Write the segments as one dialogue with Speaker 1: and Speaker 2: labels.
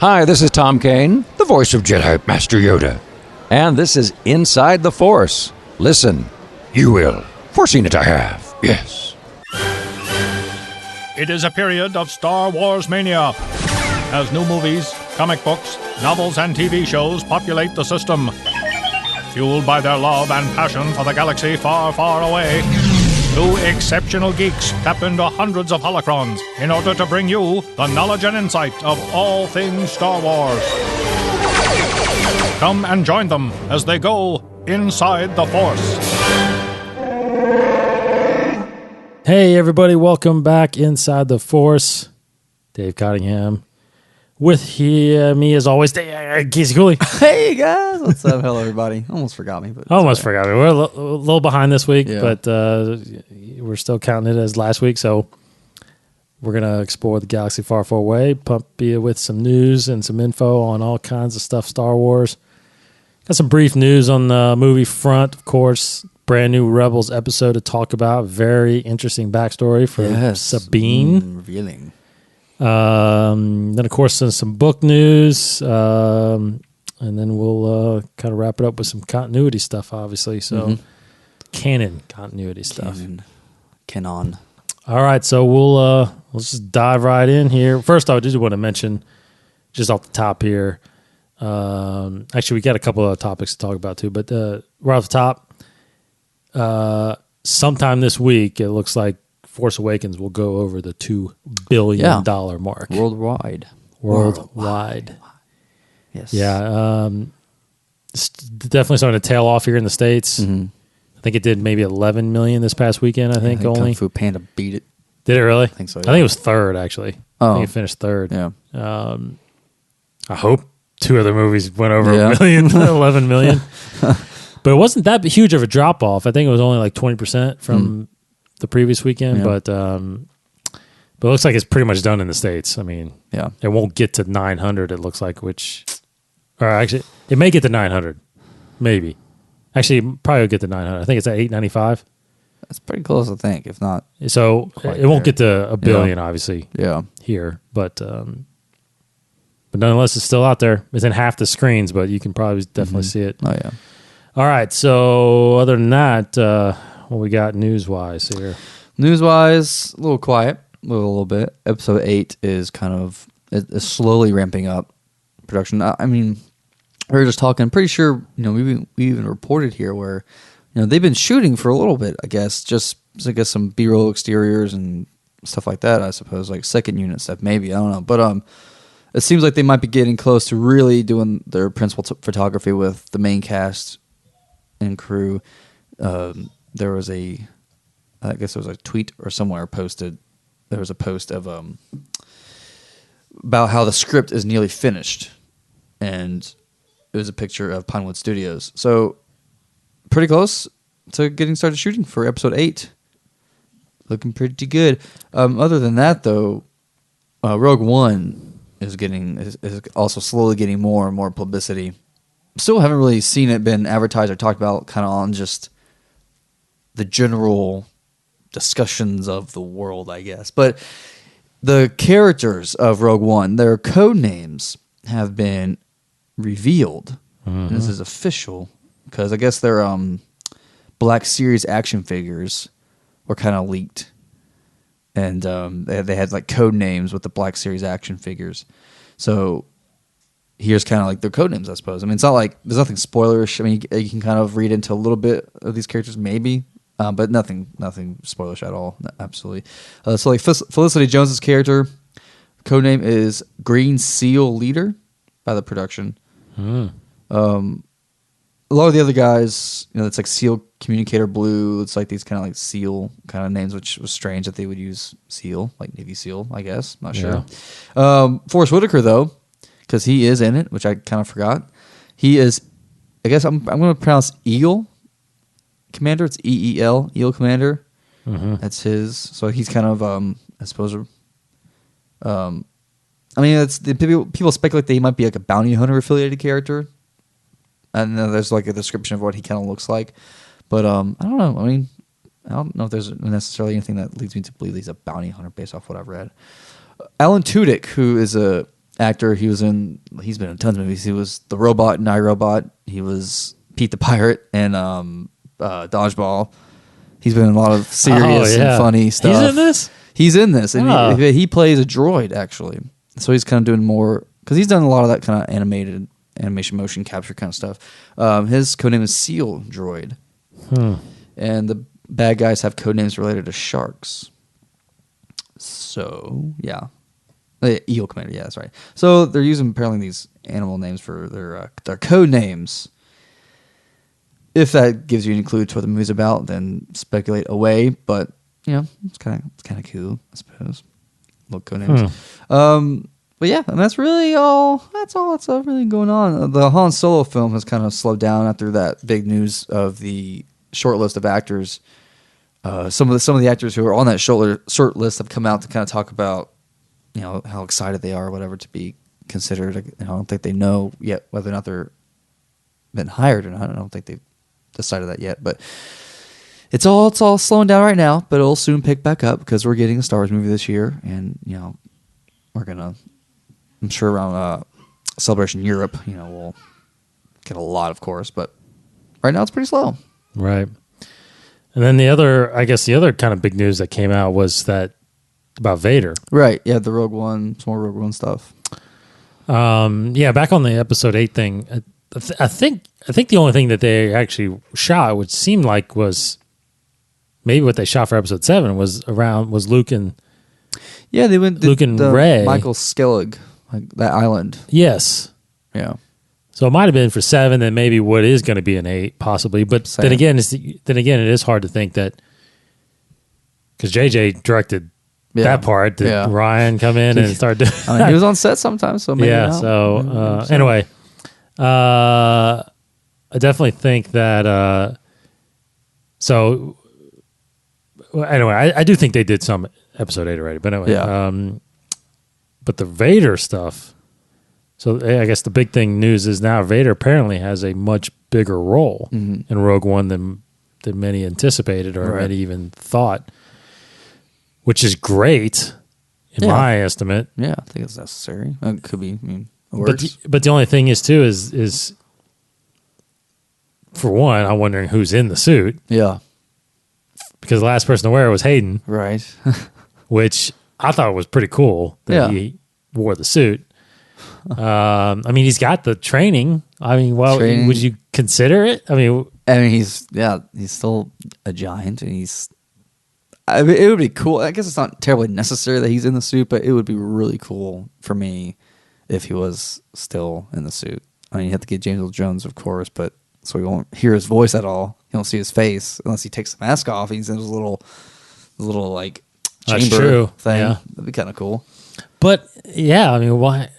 Speaker 1: Hi, this is Tom Kane, the voice of Jedi Master Yoda. And this is Inside the Force. Listen, you will. Foreseen it I have, yes.
Speaker 2: It is a period of Star Wars mania, as new movies, comic books, novels, and TV shows populate the system. Fueled by their love and passion for the galaxy far, far away, two exceptional geeks tap into hundreds of holocrons in order to bring you the knowledge and insight of all things Star Wars. Come and join them as they go inside the Force.
Speaker 3: Hey everybody, welcome back Inside the Force. Dave Cottingham. With me as always, Casey Cooley.
Speaker 4: Hey guys, what's up? Hello everybody. Almost forgot me, but
Speaker 3: forgot me. We're a little behind this week, but we're still counting it as last week. So we're gonna explore the galaxy far, far away. Pump you with some news and some info on all kinds of stuff Star Wars. Got some brief news on the movie front, of course. Brand new Rebels episode to talk about. Very interesting backstory for Sabine.
Speaker 4: Revealing.
Speaker 3: Then, of course, some book news, and then we'll kind of wrap it up with some continuity stuff, obviously. So, canon continuity stuff.
Speaker 4: Canon.
Speaker 3: All right, so let's just dive right in here. First, I just want to mention, just off the top here, actually, we got a couple of topics to talk about too, but right off the top, sometime this week, it looks like Force Awakens will go over the $2 billion mark.
Speaker 4: Worldwide. Yes.
Speaker 3: Yeah. It's definitely starting to tail off here in the States. Mm-hmm. I think it did maybe 11 million this past weekend, I think only.
Speaker 4: Kung Fu Panda beat it.
Speaker 3: Did it really?
Speaker 4: I think so. Yeah.
Speaker 3: I think it was third, actually. I think it finished third.
Speaker 4: Yeah.
Speaker 3: I hope two other movies went over a million, 11 million. But it wasn't that huge of a drop off. I think it was only like 20% from the previous weekend. But it looks like it's pretty much done in the States. I mean, it won't get to 900. It looks like, or actually, it may get to 900, maybe. Actually, it probably will get to 900. I think it's at 895.
Speaker 4: That's pretty close, I think. If not,
Speaker 3: so it won't get to a billion, obviously.
Speaker 4: Yeah,
Speaker 3: here, but nonetheless, it's still out there. It's in half the screens, but you can probably definitely see it.
Speaker 4: Oh yeah.
Speaker 3: All right, so other than that, what we got news-wise here?
Speaker 4: News-wise, a little quiet, a little bit. Episode 8 is is slowly ramping up production. I mean, we were just talking, pretty sure, we even reported here where, they've been shooting for a little bit, I guess, some B-roll exteriors and stuff like that, I suppose, like second unit stuff, maybe, I don't know. But it seems like they might be getting close to really doing their principal photography with the main cast and crew. There was I guess there was a tweet or somewhere posted. There was a post of about how the script is nearly finished, and it was a picture of Pinewood Studios. So pretty close to getting started shooting for episode 8. Looking pretty good. Other than that, though, Rogue One is also slowly getting more and more publicity. Still haven't really seen it been advertised or talked about kind of on just the general discussions of the world, I guess. But the characters of Rogue One, their code names have been revealed. Mm-hmm. And this is official because I guess their Black Series action figures were kind of leaked. And they had like code names with the Black Series action figures. So here's kind of like their code names, I suppose. I mean, it's not like there's nothing spoilerish. I mean, you can kind of read into a little bit of these characters, maybe, but nothing spoilerish at all. Absolutely. So like Felicity Jones's character, code name is Green Seal Leader by the production. A lot of the other guys, it's like Seal Communicator Blue. It's like these kind of like Seal kind of names, which was strange that they would use Seal, like Navy Seal, I guess. Not sure. Forrest Whitaker, though, because he is in it, which I kind of forgot. He is, I guess I'm going to pronounce Eagle Commander. It's EEL, Eagle Commander. Mm-hmm. That's his. So he's kind of, I suppose, I mean, people speculate that he might be like a bounty hunter affiliated character. And then there's like a description of what he kind of looks like. But I don't know. I mean, I don't know if there's necessarily anything that leads me to believe he's a bounty hunter based off what I've read. Alan Tudyk, who is a actor. He's been in tons of movies. He was the robot in iRobot. He was Pete the Pirate and Dodgeball. He's been in a lot of serious and funny stuff.
Speaker 3: He's in this?
Speaker 4: He's in this. And he plays a droid, actually. So he's kind of doing more, because he's done a lot of that kind of animation motion capture kind of stuff. His codename is Seal Droid. And the bad guys have codenames related to sharks. So, yeah. Eel Commander, yeah, that's right. So they're using apparently these animal names for their code names. If that gives you any clue to what the movie's about, then speculate away. But it's kind of cool, I suppose. Little code names. But yeah, and that's really all. That's really going on. The Han Solo film has kind of slowed down after that big news of the short list of actors. Some of the actors who are on that short list have come out to kind of talk about how excited they are or whatever to be considered. I don't think they know yet whether or not they're been hired or not. I don't think they've decided that yet, but it's all slowing down right now, but it'll soon pick back up because we're getting a Star Wars movie this year, and we're gonna, I'm sure around Celebration Europe, we'll get a lot, of course, but right now it's pretty slow.
Speaker 3: Right. And then the other kind of big news that came out was that about Vader.
Speaker 4: Right. Yeah, the Rogue One, some more Rogue One stuff.
Speaker 3: Back on the episode 8 thing, I think the only thing that they actually shot, which seemed like was maybe what they shot for episode 7 was Luke and Luke and Rey.
Speaker 4: Michael Skellig, like that island.
Speaker 3: Yes.
Speaker 4: Yeah.
Speaker 3: So it might have been for 7, then maybe what is going to be an 8, possibly. But then again, it is hard to think that because JJ directed that part. Did Ryan come in and start doing?
Speaker 4: He was on set sometimes, so maybe not.
Speaker 3: So anyway, I definitely think that. I do think they did some episode 8 already, but anyway, but the Vader stuff. So I guess the big thing news is now Vader apparently has a much bigger role in Rogue One than many anticipated or many even thought, which is great in my estimate.
Speaker 4: Yeah, I think it's necessary. It could be. It works.
Speaker 3: But the only thing is too is for one, I'm wondering who's in the suit.
Speaker 4: Yeah, because
Speaker 3: the last person to wear it was Hayden,
Speaker 4: right?
Speaker 3: Which I thought was pretty cool that he wore the suit. He's got the training. Would you consider it?
Speaker 4: He's still a giant, and it would be cool. I guess it's not terribly necessary that he's in the suit, but it would be really cool for me if he was still in the suit. You have to get James Earl Jones, of course, but so we won't hear his voice at all. You don't see his face unless he takes the mask off. He's in his little like chamber thing. Yeah. That'd be kind of cool.
Speaker 3: But why?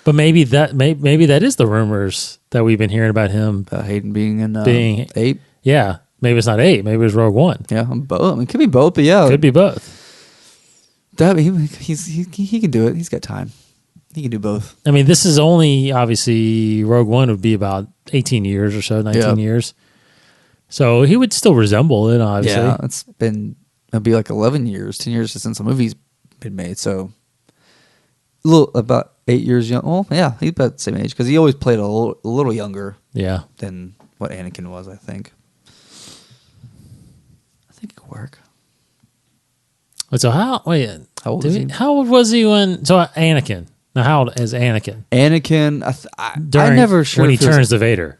Speaker 3: But maybe that is the rumors that we've been hearing about him.
Speaker 4: About Hayden being in 8.
Speaker 3: Yeah, maybe it's not 8. Maybe it's Rogue One.
Speaker 4: Yeah, both. It could be both, but yeah,
Speaker 3: could be both.
Speaker 4: He can do it. He's got time. He can do both.
Speaker 3: This is only obviously Rogue One would be about 18 years or so, 19 years. So he would still resemble it. Obviously,
Speaker 4: yeah. It'll be like 11 years, 10 years since the movie's been made, so about 8 years young. Well, yeah, he's about the same age because he always played a little younger. Yeah, than what Anakin was. I think it could work.
Speaker 3: So how old is he? How old was he when? So Anakin. Now, how old is Anakin?
Speaker 4: Anakin, I'm never sure
Speaker 3: when he turns to Vader.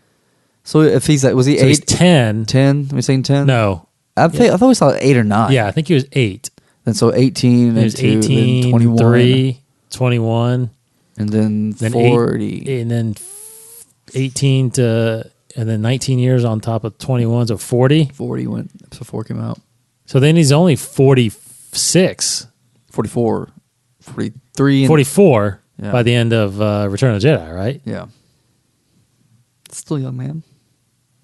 Speaker 4: So if he's was he 8?
Speaker 3: He's 10.
Speaker 4: 10? Are we saying 10?
Speaker 3: No,
Speaker 4: I thought we saw 8 or 9.
Speaker 3: Yeah, I think he was 8.
Speaker 4: And so 18, and
Speaker 3: 18, then 21, 3, 21,
Speaker 4: and then 40,
Speaker 3: and then 18 to, and then 19 years on top of 21, so 40.
Speaker 4: 40 when episode 4 came out.
Speaker 3: So then he's only 46,
Speaker 4: 44, 43,
Speaker 3: 44 by the end of Return of the Jedi, right?
Speaker 4: Yeah, still a young man.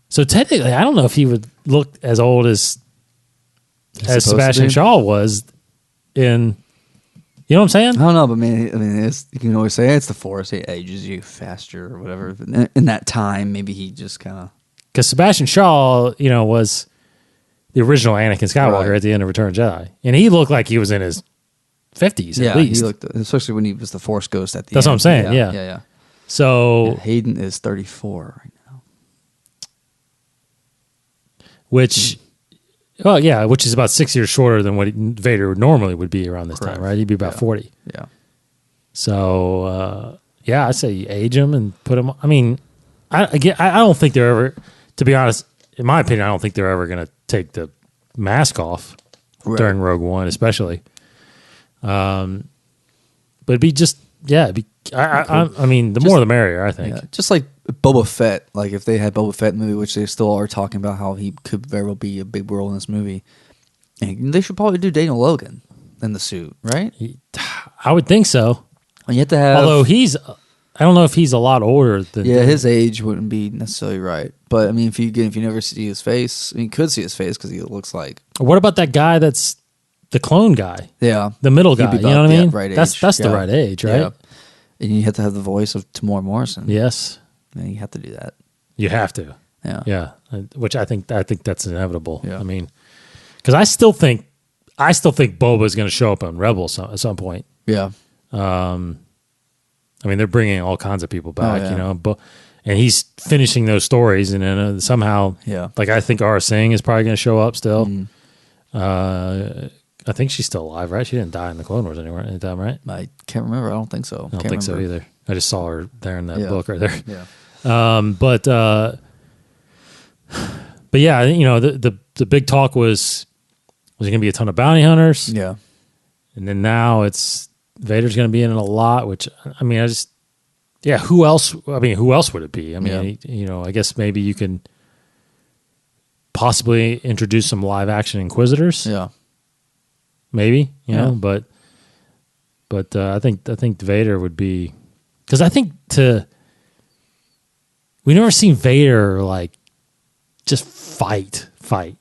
Speaker 3: So technically, I don't know if he would look as old as Sebastian Shaw was in, you know what I'm saying?
Speaker 4: I don't know, but you can always say it's the Force. It ages you faster or whatever. But in that time, maybe he just kind of,
Speaker 3: because Sebastian Shaw, was the original Anakin Skywalker at the end of Return of the Jedi, and he looked like he was in his 50s
Speaker 4: Yeah,
Speaker 3: at least.
Speaker 4: he looked, especially when he was the Force Ghost at the
Speaker 3: That's
Speaker 4: end.
Speaker 3: what I'm saying, yeah.
Speaker 4: Yeah.
Speaker 3: So,
Speaker 4: And Hayden is 34 right now.
Speaker 3: which is about 6 years shorter than what Vader normally would be around this
Speaker 4: Correct.
Speaker 3: time, right? He'd be about 40.
Speaker 4: Yeah.
Speaker 3: So, I say you age him and put him. I mean, I don't think they're ever, to be honest, in my opinion, I don't think they're ever going to take the mask off during Rogue One, especially. But it'd be just, I mean, the more the merrier, I think.
Speaker 4: Yeah. Just like Boba Fett. Like if they had Boba Fett in the movie, which they still are talking about how he could very well be a big role in this movie. And they should probably do Daniel Logan in the suit, right?
Speaker 3: I would think so.
Speaker 4: And you have to have.
Speaker 3: Although I don't know if he's a lot older than.
Speaker 4: Yeah, his age wouldn't be necessarily right. But I mean, if you never see his face, I mean, you could see his face because he looks like.
Speaker 3: What about that guy that's the clone guy?
Speaker 4: Yeah,
Speaker 3: the middle guy. You know what I mean?
Speaker 4: Right age.
Speaker 3: That's the right age, right?
Speaker 4: Yeah. And you have to have the voice of Tamora Morrison.
Speaker 3: Yes,
Speaker 4: and you have to do that.
Speaker 3: You have to.
Speaker 4: Yeah.
Speaker 3: Which I think that's inevitable.
Speaker 4: Yeah.
Speaker 3: I mean, because I still think Boba is going to show up on Rebels at some point.
Speaker 4: Yeah.
Speaker 3: I mean, they're bringing all kinds of people back,
Speaker 4: yeah.
Speaker 3: you know, and he's finishing those stories, and then somehow, like I think Aura Singh is probably going to show up still. I think she's still alive, right? She didn't die in the Clone Wars anywhere anytime, right?
Speaker 4: I can't remember. I don't think so.
Speaker 3: I don't think so either. I just saw her there in that book right there.
Speaker 4: Yeah.
Speaker 3: But yeah, you know, the big talk was there going to be a ton of bounty hunters?
Speaker 4: Yeah.
Speaker 3: And then now it's Vader's going to be in it a lot, which I mean, who else? I mean, who else would it be? I mean, you know, I guess maybe you can possibly introduce some live action Inquisitors.
Speaker 4: Yeah.
Speaker 3: Maybe, you know, but I think Vader would be, because I think we never seen Vader like just fight.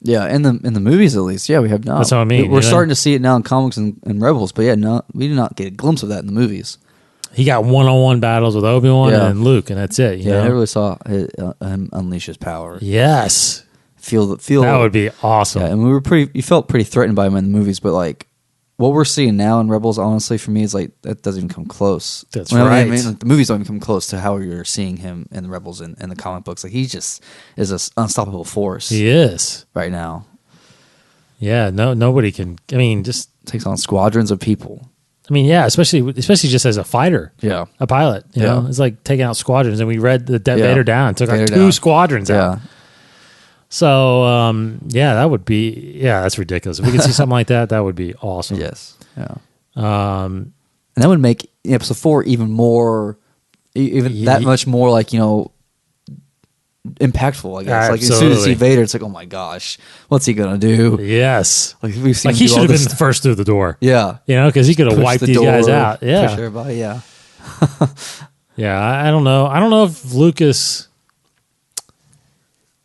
Speaker 4: Yeah, in the movies at least, we have not.
Speaker 3: That's what I mean.
Speaker 4: We're starting to see it now in comics and Rebels, but we did not get a glimpse of that in the movies.
Speaker 3: He got one-on-one battles with Obi-Wan and Luke, and that's it. You know?
Speaker 4: I never really saw him unleash his power.
Speaker 3: Yes,
Speaker 4: feel
Speaker 3: that would be awesome.
Speaker 4: Yeah, and you felt pretty threatened by him in the movies, but like what we're seeing now in Rebels, honestly, for me is like that doesn't even come close.
Speaker 3: That's right.
Speaker 4: I mean, like, the movies don't even come close to how you're seeing him in the Rebels and the comic books. Like he just is an unstoppable force.
Speaker 3: He is
Speaker 4: right now.
Speaker 3: Yeah, nobody can. I mean, just
Speaker 4: takes on squadrons of people.
Speaker 3: I mean, yeah, especially just as a fighter,
Speaker 4: a
Speaker 3: pilot. You know, it's like taking out squadrons. And we read the Vader down, took out two squadrons out. So, that would be that's ridiculous. If we could see something like that, that would be awesome.
Speaker 4: Yes, and that would make episode 4 even more, that much more like impactful. I guess like as soon as you see Vader, it's like, oh my gosh, what's he gonna do?
Speaker 3: Yes,
Speaker 4: like we've seen.
Speaker 3: Like he should have been the first through the door.
Speaker 4: Yeah,
Speaker 3: because he could have wiped these guys out. Yeah,
Speaker 4: push everybody. Yeah,
Speaker 3: I don't know. I don't know if Lucas.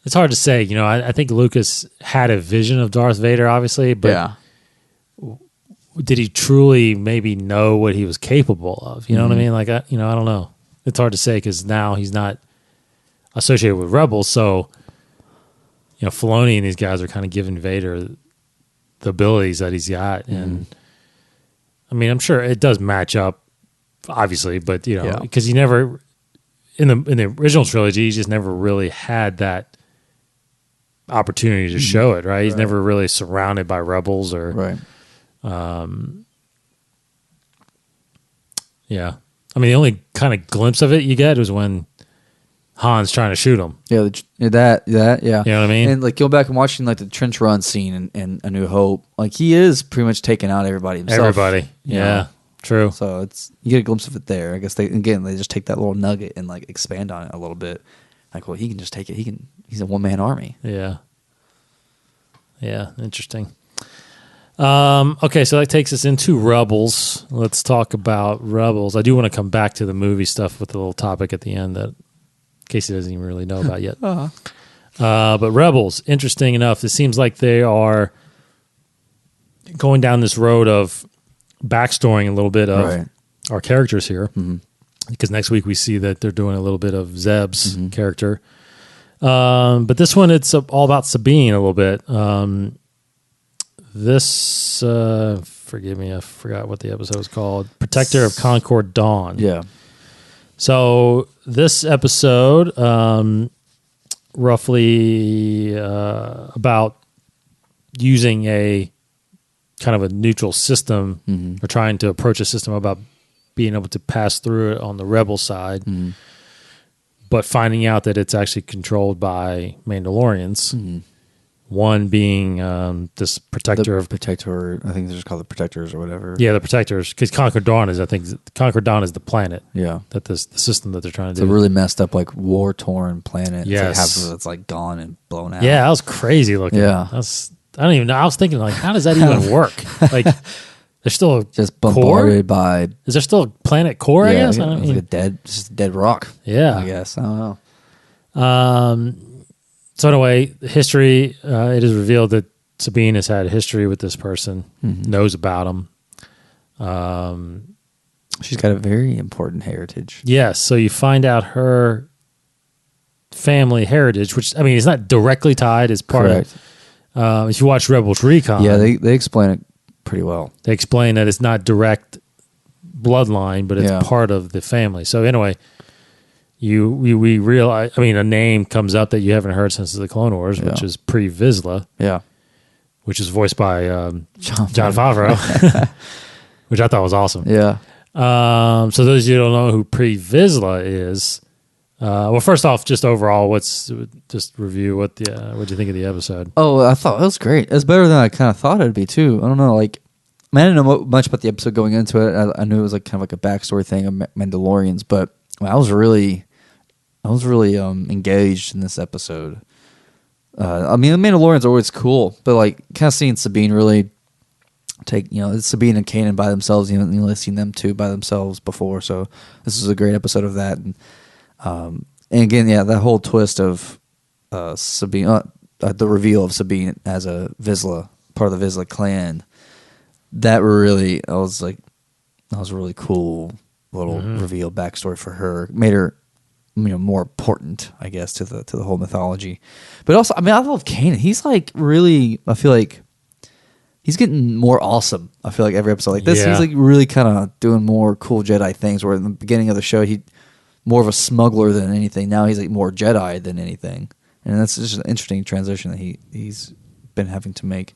Speaker 3: It's hard to say. I think Lucas had a vision of Darth Vader, obviously, but did he truly maybe know what he was capable of? You know what I mean? Like, I don't know. It's hard to say because now he's not associated with Rebels, so Filoni and these guys are kind of giving Vader the abilities that he's got, and I mean, I'm sure it does match up, obviously, but because he never in the original trilogy, he just never really had that opportunity to show it, right? He's never really surrounded by rebels or I mean, the only kind of glimpse of it you get was when Han's trying to shoot him.
Speaker 4: Yeah. You know what
Speaker 3: I mean?
Speaker 4: And like go back and watching like the trench run scene in A New Hope, like he is pretty much taking out everybody himself.
Speaker 3: True.
Speaker 4: So you get a glimpse of it there. I guess they just take that little nugget and like expand on it a little bit. Like, well, he can just take it. He's a one-man army.
Speaker 3: Yeah. Interesting. Okay, so that takes us into Rebels. Let's talk about Rebels. I do want to come back to the movie stuff with a little topic at the end that Casey doesn't even really know about yet. But Rebels, interesting enough, it seems like they are going down this road of backstorying a little bit of our characters here. Mm-hmm. Because next week we see that they're doing a little bit of Zeb's character. But this one, it's all about Sabine a little bit. This forgive me, I forgot what the episode was called. Protector of Concord Dawn.
Speaker 4: Yeah.
Speaker 3: So this episode, roughly about using a kind of a neutral system or trying to approach a system about being able to pass through it on the rebel side, but finding out that it's actually controlled by Mandalorians. One being this protector of
Speaker 4: Protector. I think they're just called the Protectors or whatever.
Speaker 3: yeah, the protectors, because Concord Dawn is, I think, Concord Dawn is the planet.
Speaker 4: Yeah.
Speaker 3: That the system that they're trying to
Speaker 4: It's
Speaker 3: do.
Speaker 4: a really messed up, like war torn planet.
Speaker 3: Yes.
Speaker 4: It's like half of it's like gone and blown out.
Speaker 3: Yeah, that was crazy looking.
Speaker 4: Yeah.
Speaker 3: I don't even know. I was thinking, like, how does that even work? Like, there's still
Speaker 4: Just
Speaker 3: core?
Speaker 4: bombarded by.
Speaker 3: Is there still a planet core? I guess.
Speaker 4: It
Speaker 3: I
Speaker 4: was
Speaker 3: don't
Speaker 4: like
Speaker 3: mean,
Speaker 4: just a dead rock.
Speaker 3: yeah.
Speaker 4: I guess. I don't know.
Speaker 3: So anyway, history. It is revealed that Sabine has had a history with this person, knows about him.
Speaker 4: She's got a very important heritage.
Speaker 3: Yes. So you find out her family heritage, which I mean, it's not directly tied. It's part
Speaker 4: Correct.
Speaker 3: of. If you watch Rebels Recon,
Speaker 4: Yeah, they explain it pretty well.
Speaker 3: they explain that it's not direct bloodline, but it's
Speaker 4: Yeah.
Speaker 3: part of the family. So anyway, we realize. I mean, a name comes up that you haven't heard since the Clone Wars, which
Speaker 4: Yeah.
Speaker 3: is Pre Vizsla,
Speaker 4: Yeah.
Speaker 3: which is voiced by
Speaker 4: John
Speaker 3: John Favreau, which I thought was awesome.
Speaker 4: Yeah.
Speaker 3: So those of you who don't know who Pre Vizsla is, well, first off, just overall, just review what you think of the episode?
Speaker 4: Oh, I thought it was great. It's better than I kind of thought it'd be too. I don't know, like, I didn't know much about the episode going into it. I knew it was like kind of like a backstory thing of Mandalorians, but I was really engaged in this episode. I mean, the Mandalorians are always cool, but like kind of seeing Sabine really take, it's Sabine and Kanan by themselves. You know, seen them two by themselves before, so this is a great episode of that. And again, yeah, that whole twist of Sabine, the reveal of Sabine as a Vizsla, part of the Vizsla clan, that really, that was a really cool little reveal backstory for her. Made her, more important, I guess, to the whole mythology. But also, I mean, I love Kanan. He's like really, I feel like he's getting more awesome. I feel like every episode like this,
Speaker 3: Yeah.
Speaker 4: he's like really kind of doing more cool Jedi things. Where in the beginning of the show, he more of a smuggler than anything. Now he's like more Jedi than anything, and that's just an interesting transition that he's been having to make.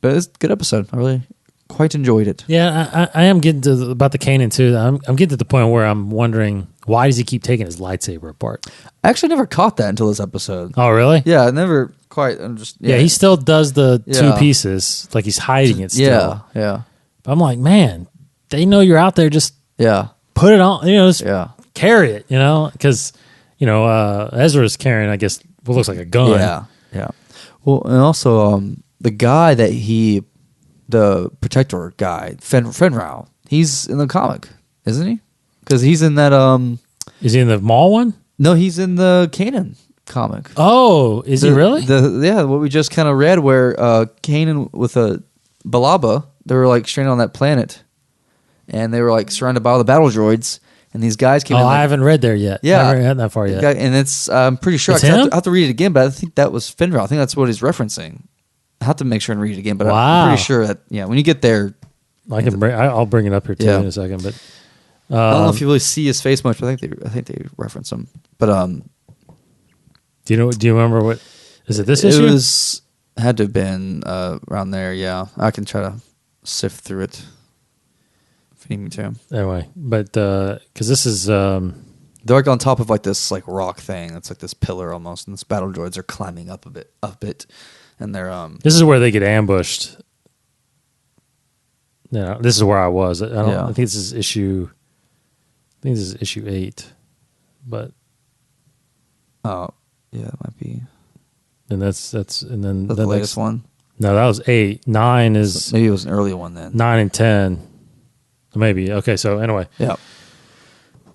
Speaker 4: But it's a good episode. I really quite enjoyed it.
Speaker 3: Yeah, I am getting to about the Kanan too. I'm getting to the point where I'm wondering, why does he keep taking his lightsaber apart?
Speaker 4: I actually never caught that until this episode.
Speaker 3: Oh, really?
Speaker 4: Yeah, I never quite. I'm just
Speaker 3: Yeah, he still does the two
Speaker 4: Yeah.
Speaker 3: pieces, like he's hiding it still.
Speaker 4: yeah,
Speaker 3: But I'm like, man, they know you're out there. Just
Speaker 4: yeah,
Speaker 3: put it on. Just
Speaker 4: yeah,
Speaker 3: carry it. Because Ezra's carrying, I guess, what looks like a gun.
Speaker 4: yeah. Well, and also the guy that the protector guy, Fenrau, he's in the comic, isn't he? Because he's in that.
Speaker 3: Is he in the mall one?
Speaker 4: No, he's in the Kanan comic.
Speaker 3: Oh, is he really?
Speaker 4: What we just kind of read, where Kanan with a Balaba, they were like stranded on that planet, and they were like surrounded by all the battle droids, and these guys came.
Speaker 3: Oh,
Speaker 4: in, like,
Speaker 3: I haven't read there yet.
Speaker 4: Yeah.
Speaker 3: I haven't read that far yet.
Speaker 4: and it's I'm pretty sure
Speaker 3: It's
Speaker 4: I have,
Speaker 3: him?
Speaker 4: to, I have to read it again, but I think that was Fenrir. I think that's what he's referencing. I have to make sure and read it again, but
Speaker 3: Wow.
Speaker 4: I'm pretty sure that when you get there,
Speaker 3: I'll bring it up here too
Speaker 4: Yeah.
Speaker 3: in a second. But
Speaker 4: I don't know if you really see his face much, but I think they reference him. But
Speaker 3: do you remember what? Is it this
Speaker 4: it
Speaker 3: issue?
Speaker 4: had to have been around there. Yeah, I can try to sift through it if you need me to.
Speaker 3: Anyway, but because this is
Speaker 4: They're like on top of like this like rock thing. It's like this pillar almost, and this battle droids are climbing up it, and they're
Speaker 3: this is where they get ambushed. This is where I was. I don't.
Speaker 4: Yeah.
Speaker 3: I think this is issue. I think this is issue 8, but
Speaker 4: oh yeah, it might be
Speaker 3: and that's and then
Speaker 4: the latest one.
Speaker 3: No, that was 8. 9 is
Speaker 4: Maybe it was an earlier one then.
Speaker 3: 9 and 10. Maybe. Okay, so anyway,
Speaker 4: Yeah.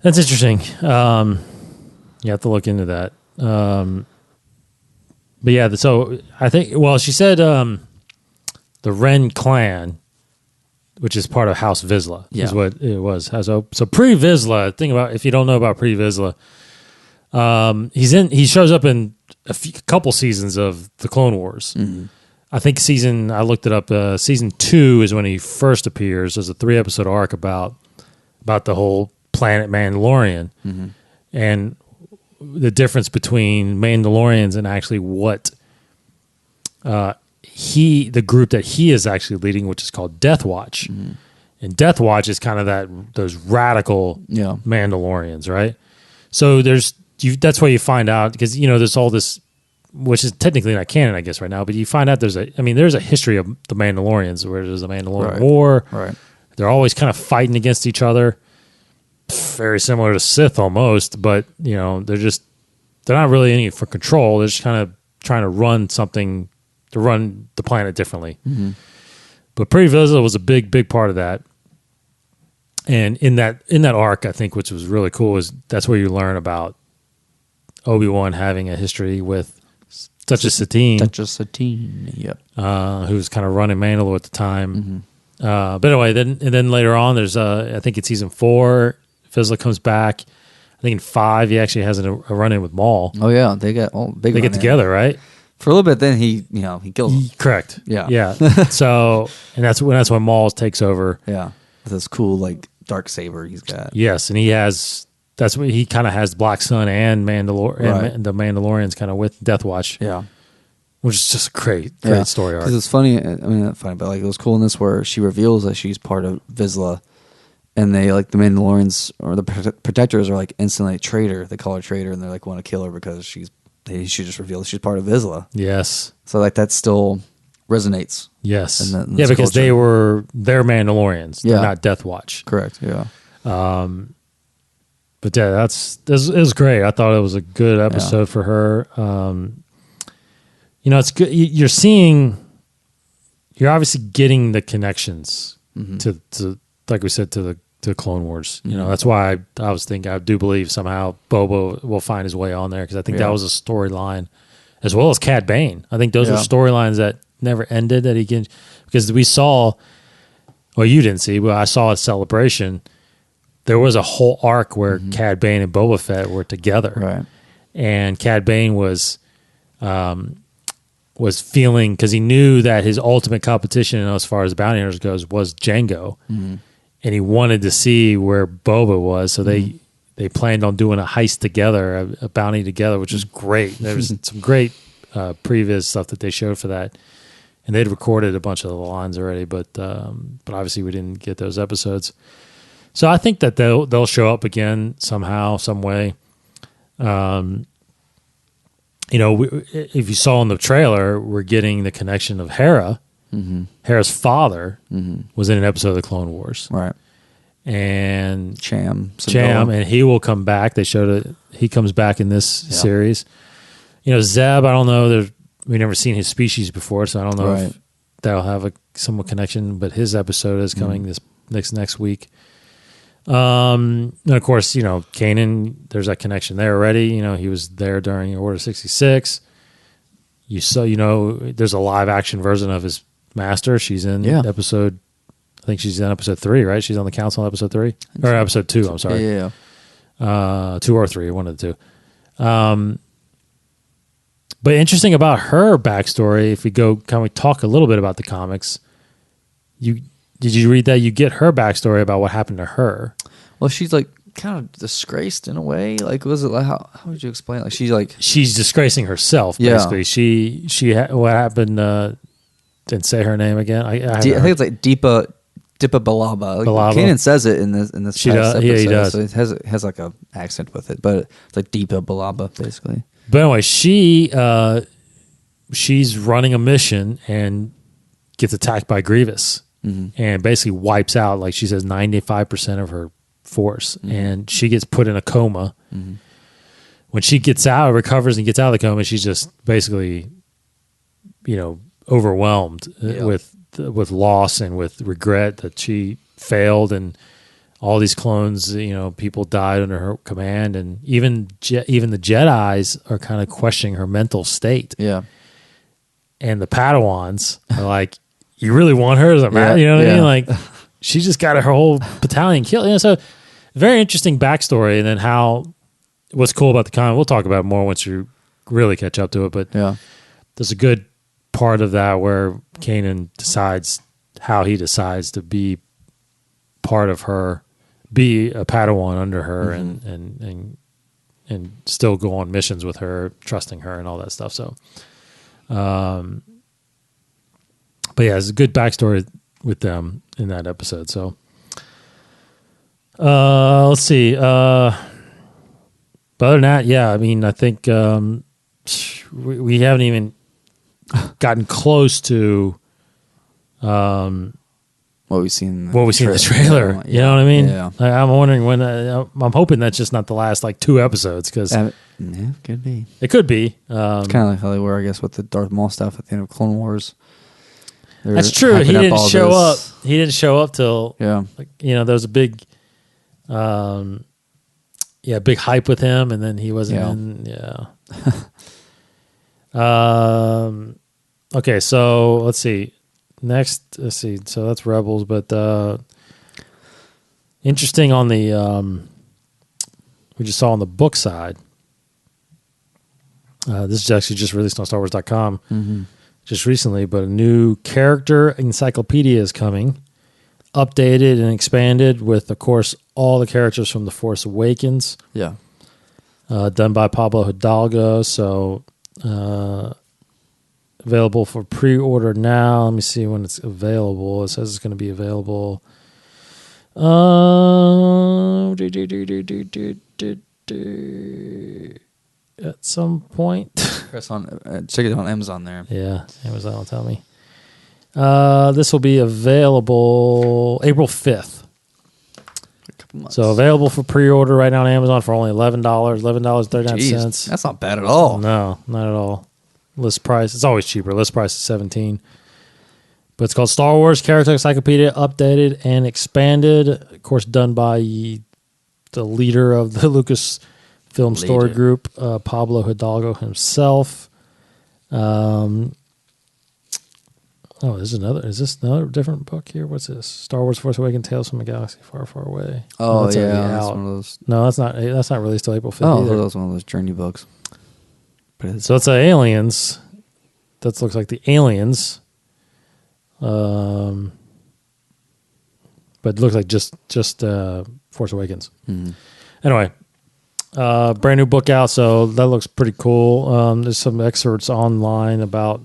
Speaker 3: that's interesting. You have to look into that. But yeah, so I think, well, she said the Ren clan, which is part of House Vizsla, is
Speaker 4: Yeah.
Speaker 3: what it was. So pre-Vizsla, think about, if you don't know about pre-Vizsla, he shows up in a couple seasons of the Clone Wars.
Speaker 4: Mm-hmm.
Speaker 3: I think I looked it up. Season 2 is when he first appears. There's a 3-episode arc about the whole planet Mandalorian, and the difference between Mandalorians and actually what the group that he is actually leading, which is called Death Watch. And Death Watch is kind of those radical Mandalorians, right? So that's why you find out, because there's all this, which is technically not canon, I guess, right now. But you find out there's a history of the Mandalorians, where there's a Mandalorian War.
Speaker 4: Right.
Speaker 3: They're always kind of fighting against each other. Very similar to Sith almost, but they're not really in it for control. They're just kind of trying to run the planet differently. But Pre-Vizsla was a big part of that. And in that arc, I think, which was really cool, is that's where you learn about Obi-Wan having a history with Duchess Satine.
Speaker 4: Yep.
Speaker 3: Who was kind of running Mandalore at the time. But anyway, then later on, there's I think in season 4, Vizsla comes back. I think in 5, he actually has a run-in with Maul.
Speaker 4: Oh yeah, they get big.
Speaker 3: They get together, right?
Speaker 4: For a little bit. Then he kills him.
Speaker 3: Correct.
Speaker 4: Yeah.
Speaker 3: So, and that's when Maul takes over.
Speaker 4: Yeah, with this cool dark saber he's got.
Speaker 3: Yes, and he has. That's what he kind of has. Black Sun and and the Mandalorians kind of with Death Watch.
Speaker 4: Yeah,
Speaker 3: which is just a great story arc.
Speaker 4: Because it's funny. I mean, not funny, but it was cool in this where she reveals that she's part of Vizsla, and they the Mandalorians or the protectors are instantly traitor. They call her traitor, and they're want to kill her because she just revealed she's part of Vizsla.
Speaker 3: Yes.
Speaker 4: So that still resonates.
Speaker 3: Yes.
Speaker 4: In
Speaker 3: because
Speaker 4: culture.
Speaker 3: they're Mandalorians. They're not Death Watch.
Speaker 4: Correct. Yeah.
Speaker 3: But yeah, it was great. I thought it was a good episode for her. It's good. You're obviously getting the connections to like we said, to the Clone Wars. That's why I was thinking, I do believe somehow Boba will find his way on there, because I think that was a storyline, as well as Cad Bane. I think those were storylines that never ended, that he can, because we saw, well, you didn't see, but I saw at Celebration, there was a whole arc where Cad Bane and Boba Fett were together.
Speaker 4: Right.
Speaker 3: And Cad Bane was feeling, because he knew that his ultimate competition, as far as bounty hunters goes, was Jango. And he wanted to see where Boba was, so they planned on doing a heist together, a bounty together, which was great. There was some great previous stuff that they showed for that, and they'd recorded a bunch of the lines already, but obviously we didn't get those episodes. So I think that they'll show up again somehow, some way. If you saw in the trailer, we're getting the connection of Hera. Hera's father was in an episode of the Clone Wars,
Speaker 4: right?
Speaker 3: And
Speaker 4: Cham,
Speaker 3: and he will come back. They showed it. He comes back in this series. Zeb, I don't know. We've never seen his species before, so I don't know if that'll have a somewhat connection. But his episode is coming this next week. And of course, Kanan, there's that connection there already. He was there during Order 66. You saw, there's a live action version of his master. She's in episode, I think she's in episode 3, right? She's on the council in episode 3 or episode 2. I'm sorry.
Speaker 4: Yeah.
Speaker 3: 2 or 3, one of the two. But interesting about her backstory, if we talk a little bit about the comics, did you read that? You get her backstory about what happened to her.
Speaker 4: Well, she's kind of disgraced in a way. Was it how would you explain?
Speaker 3: She's disgracing herself. Basically, she what happened? Didn't say her name again. I think
Speaker 4: it's Deepa Balaba. Kanan says it in this episode.
Speaker 3: Yeah, he does.
Speaker 4: So it has a accent with it, but it's Deepa Balaba basically.
Speaker 3: But anyway, she's running a mission and gets attacked by Grievous. And basically wipes out, like she says, 95% of her force. And she gets put in a coma. When she recovers and gets out of the coma, she's just basically, overwhelmed with loss and with regret that she failed, and all these clones, people died under her command, and even the Jedis are kind of questioning her mental state.
Speaker 4: Yeah,
Speaker 3: and the Padawans are like, you really want her? Does it matter? You know what I mean? Like, she just got her whole battalion killed. So very interesting backstory. And then what's cool about the comic, we'll talk about it more once you really catch up to it. But there's a good part of that where Kanan decides how he decides to be part of her, be a Padawan under her, and still go on missions with her, trusting her and all that stuff. So, but yeah, it's a good backstory with them in that episode. So, let's see. But other than that, yeah, I mean, I think we haven't even gotten close to
Speaker 4: what we've seen in
Speaker 3: the trailer.
Speaker 4: Yeah.
Speaker 3: You know what I mean?
Speaker 4: Yeah.
Speaker 3: I'm wondering when. I'm hoping that's just not the last like 2 episodes, because
Speaker 4: yeah, could be.
Speaker 3: it could be.
Speaker 4: It's kind of like how they were, I guess, with the Darth Maul stuff at the end of Clone Wars.
Speaker 3: That's true. He didn't show up. He didn't show up till like, there was a big, big hype with him, and then he wasn't in. Yeah. Okay, so let's see. Next, so that's Rebels, but interesting on the we just saw on the book side. This is actually just released on StarWars.com just recently, but a new character encyclopedia is coming, updated and expanded with, of course, all the characters from The Force Awakens.
Speaker 4: Yeah.
Speaker 3: Done by Pablo Hidalgo, so available for pre-order now. Let me see when it's available. It says it's going to be available at some point.
Speaker 4: Press on, check it on Amazon there.
Speaker 3: Yeah, Amazon will tell me. This will be available April 5th. So available for pre-order right now on Amazon for only $11, $11.39.
Speaker 4: That's not bad at all.
Speaker 3: No, not at all. List price, it's always cheaper. List price is $17. But it's called Star Wars Character Encyclopedia, updated and expanded. Of course, done by the leader of the Lucasfilm Story Group, Pablo Hidalgo himself. Is this another different book here? What's this? Star Wars Force Awakens, Tales from a Galaxy Far, Far Away.
Speaker 4: Oh,
Speaker 3: that's
Speaker 4: that's one of those.
Speaker 3: No, that's not released till April 5th either.
Speaker 4: That's one of those journey books.
Speaker 3: So it's Aliens. That looks like the Aliens. But it looks like just Force Awakens. Anyway, brand new book out, so that looks pretty cool. There's some excerpts online about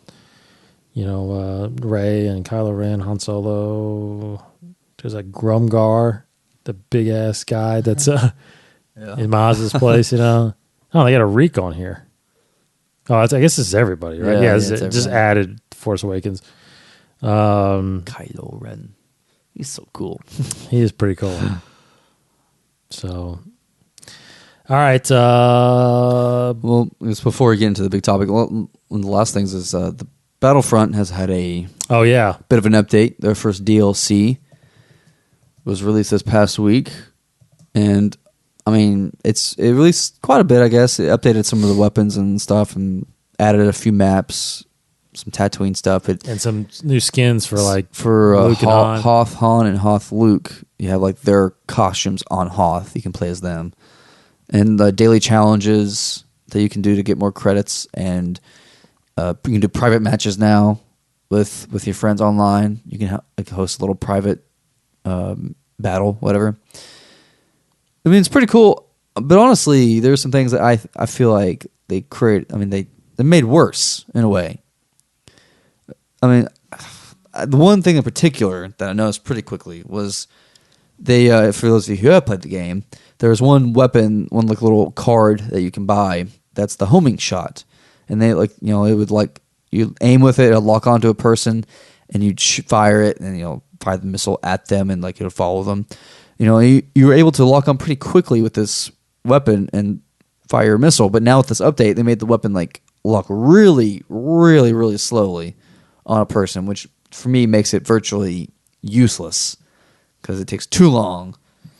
Speaker 3: Rey and Kylo Ren, Han Solo. There's like Grumgar, the big ass guy that's in Maz's place. Oh, they got a Reek on here. Oh, I guess this is everybody, right? Yeah, it's just added Force Awakens.
Speaker 4: Kylo Ren. He's so cool.
Speaker 3: He is pretty cool. So, all right.
Speaker 4: Well, just before we get into the big topic, one of the last things is the Battlefront has had a bit of an update. Their first DLC was released this past week, and I mean, it released quite a bit, I guess. It updated some of the weapons and stuff and added a few maps, some Tatooine stuff.
Speaker 3: And some new skins for Luke and
Speaker 4: Hoth Han and Hoth Luke. You have like their costumes on Hoth. You can play as them. And the daily challenges that you can do to get more credits. And you can do private matches now with your friends online. You can host a little private battle, whatever. I mean, it's pretty cool, but honestly, there's some things that I feel like they made worse in a way. I mean, the one thing in particular that I noticed pretty quickly was they, for those of you who have played the game, there's one weapon, one like little card that you can buy that's the homing shot, and they it would you aim with it, it'll lock onto a person, and you'd fire it, and fire the missile at them, and it'll follow them. You were able to lock on pretty quickly with this weapon and fire a missile. But now with this update, they made the weapon lock really, really, really slowly on a person, which for me makes it virtually useless because it takes too long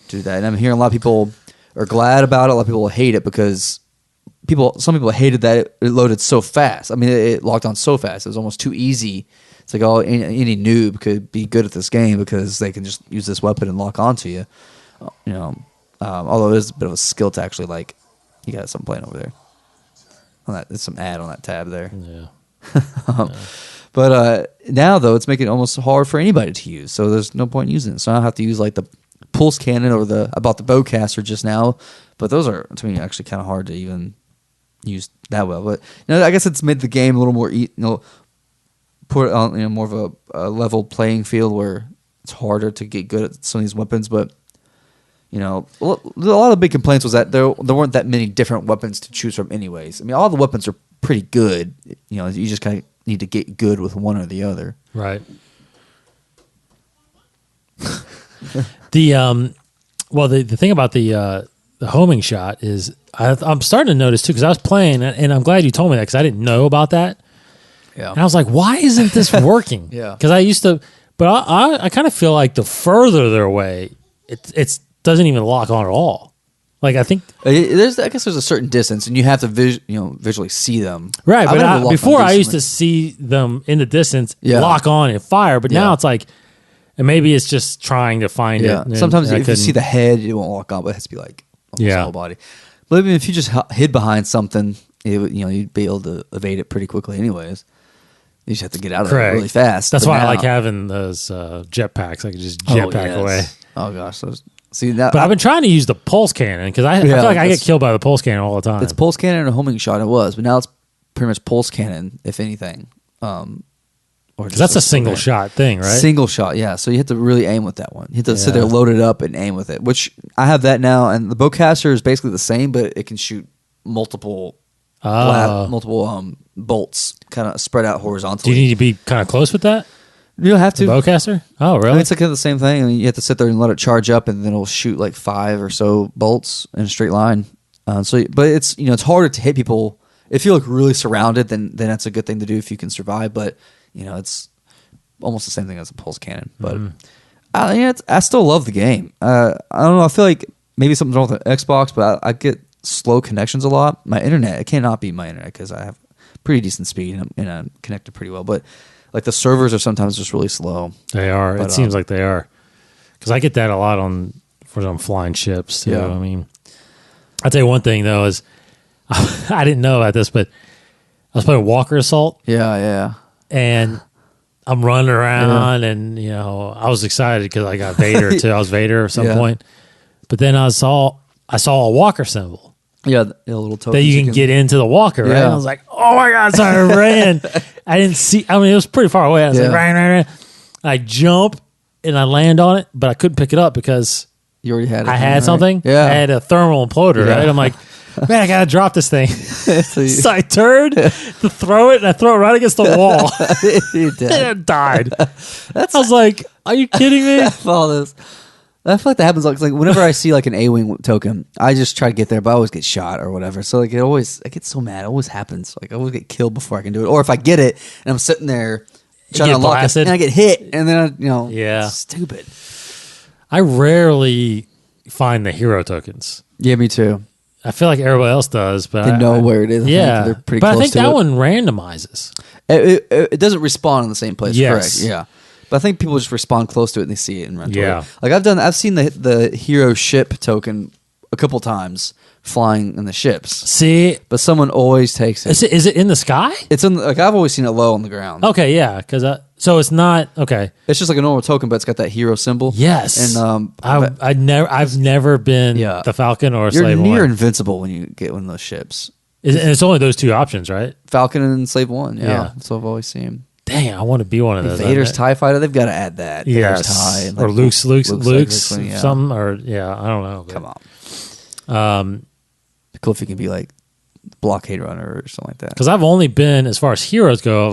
Speaker 4: to do that. And I'm hearing a lot of people are glad about it. A lot of people hate it because some people hated that it loaded so fast. I mean, it locked on so fast. It was almost too easy. It's like, any noob could be good at this game because they can just use this weapon and lock onto you. Although it is a bit of a skill to actually, you got something playing over there. There's some ad on that tab there.
Speaker 3: Yeah.
Speaker 4: But now, though, it's making it almost hard for anybody to use. So there's no point in using it. So I have to use like the pulse cannon or I bought the bowcaster just now. But those are, to me, actually kind of hard to even use that well. But I guess it's made the game a little more, put it on more of a level playing field where it's harder to get good at some of these weapons. But a lot of the big complaints was that there weren't that many different weapons to choose from anyways. I mean, all the weapons are pretty good. You just kind of need to get good with one or the other.
Speaker 3: Right. The thing about the homing shot is I'm starting to notice too, because I was playing, and I'm glad you told me that because I didn't know about that.
Speaker 4: Yeah.
Speaker 3: And I was like, why isn't this working?
Speaker 4: Yeah.
Speaker 3: Because I used to, but I kind of feel like the further they're away, it doesn't even lock on at all. Like I think
Speaker 4: I guess there's a certain distance, and you have to visually see them.
Speaker 3: Right, but before I used to see them in the distance, lock on and fire. But now it's like, and maybe it's just trying to find it.
Speaker 4: Yeah. Sometimes if you see the head, it won't lock on, but it has to be like almost the whole body. But even if you just hid behind something, you'd be able to evade it pretty quickly, anyways. You just have to get out of it really fast.
Speaker 3: That's why I like having those jetpacks. I can just jetpack away.
Speaker 4: Oh gosh, see that.
Speaker 3: But I've been trying to use the pulse cannon because I feel like I get killed by the pulse cannon all the time.
Speaker 4: It's pulse cannon and a homing shot. It was, but now it's pretty much pulse cannon, if anything. Or just
Speaker 3: that's a single shot thing, right?
Speaker 4: Single shot, yeah. So you have to really aim with that one. You have to sit there, load it up, and aim with it. Which I have that now, and the bowcaster is basically the same, but it can shoot multiple bolts, kind of spread out horizontally.
Speaker 3: Do you need to be kind of close with that?
Speaker 4: You don't have to.
Speaker 3: The bowcaster? Oh, really?
Speaker 4: I mean, it's like the same thing. I mean, you have to sit there and let it charge up, and then it'll shoot like 5 or so bolts in a straight line. But it's it's harder to hit people if you look really surrounded. Then that's a good thing to do if you can survive. But it's almost the same thing as a pulse cannon. But I still love the game. I don't know. I feel like maybe something's wrong with the Xbox, but I get slow connections a lot. My internet, it cannot be my internet because I have pretty decent speed and I'm connected pretty well. But like the servers are sometimes just really slow.
Speaker 3: They are. It seems like they are. Because I get that a lot on flying ships too.
Speaker 4: Yeah.
Speaker 3: I mean, I'll tell you one thing though is I didn't know about this, but I was playing Walker Assault.
Speaker 4: Yeah.
Speaker 3: And I'm running around and, I was excited because I got Vader too. I was Vader at some point. But then I saw a Walker symbol.
Speaker 4: Yeah, a little token.
Speaker 3: That you can get into the Walker, right? And I was like, oh my God. So I ran. I didn't see, it was pretty far away. I was like, ran. I jump and I land on it, but I couldn't pick it up because
Speaker 4: you already had it.
Speaker 3: I had something.
Speaker 4: Yeah.
Speaker 3: I had a thermal imploder, right? I'm like, man, I gotta drop this thing. So I turned to throw it, and I throw it right against the wall.
Speaker 4: You did.
Speaker 3: And it died. I was like, are you kidding me?
Speaker 4: All this. I feel like that happens like whenever I see like an A-wing token, I just try to get there, but I always get shot or whatever. So like I get so mad. It always happens. Like I always get killed before I can do it. Or if I get it and I'm sitting there trying to unlock it, and I get hit, and then it's stupid.
Speaker 3: I rarely find the hero tokens.
Speaker 4: Yeah, me too.
Speaker 3: I feel like everybody else does, but
Speaker 4: they know where it is.
Speaker 3: They're
Speaker 4: pretty
Speaker 3: but
Speaker 4: close
Speaker 3: I think
Speaker 4: to
Speaker 3: that
Speaker 4: it.
Speaker 3: one randomizes.
Speaker 4: It doesn't respawn in the same place.
Speaker 3: Yes.
Speaker 4: Correct. Yeah. But I think people just respawn close to it and they see it and run to
Speaker 3: Yeah.
Speaker 4: it. Like I've seen the hero ship token a couple times flying in the ships.
Speaker 3: See,
Speaker 4: but someone always takes it.
Speaker 3: Is it in the sky?
Speaker 4: It's in I've always seen it low on the ground.
Speaker 3: Okay, yeah, because so it's not okay.
Speaker 4: It's just like a normal token, but it's got that hero symbol.
Speaker 3: Yes,
Speaker 4: and
Speaker 3: I've never been the Falcon or
Speaker 4: You're
Speaker 3: Slave
Speaker 4: near
Speaker 3: One.
Speaker 4: invincible when you get one of those ships.
Speaker 3: And it's only those two options, right?
Speaker 4: Falcon and Slave One.
Speaker 3: Yeah.
Speaker 4: That's what I've always seen.
Speaker 3: Dang, I want to be one of those.
Speaker 4: Vader's TIE fighter, they've got to add that.
Speaker 3: Yes.
Speaker 4: Vader's TIE.
Speaker 3: Or Luke's
Speaker 4: yeah.
Speaker 3: something, or I don't know.
Speaker 4: Come on. Cool if you can be like blockade runner or something like that.
Speaker 3: Because I've only been, as far as heroes go, I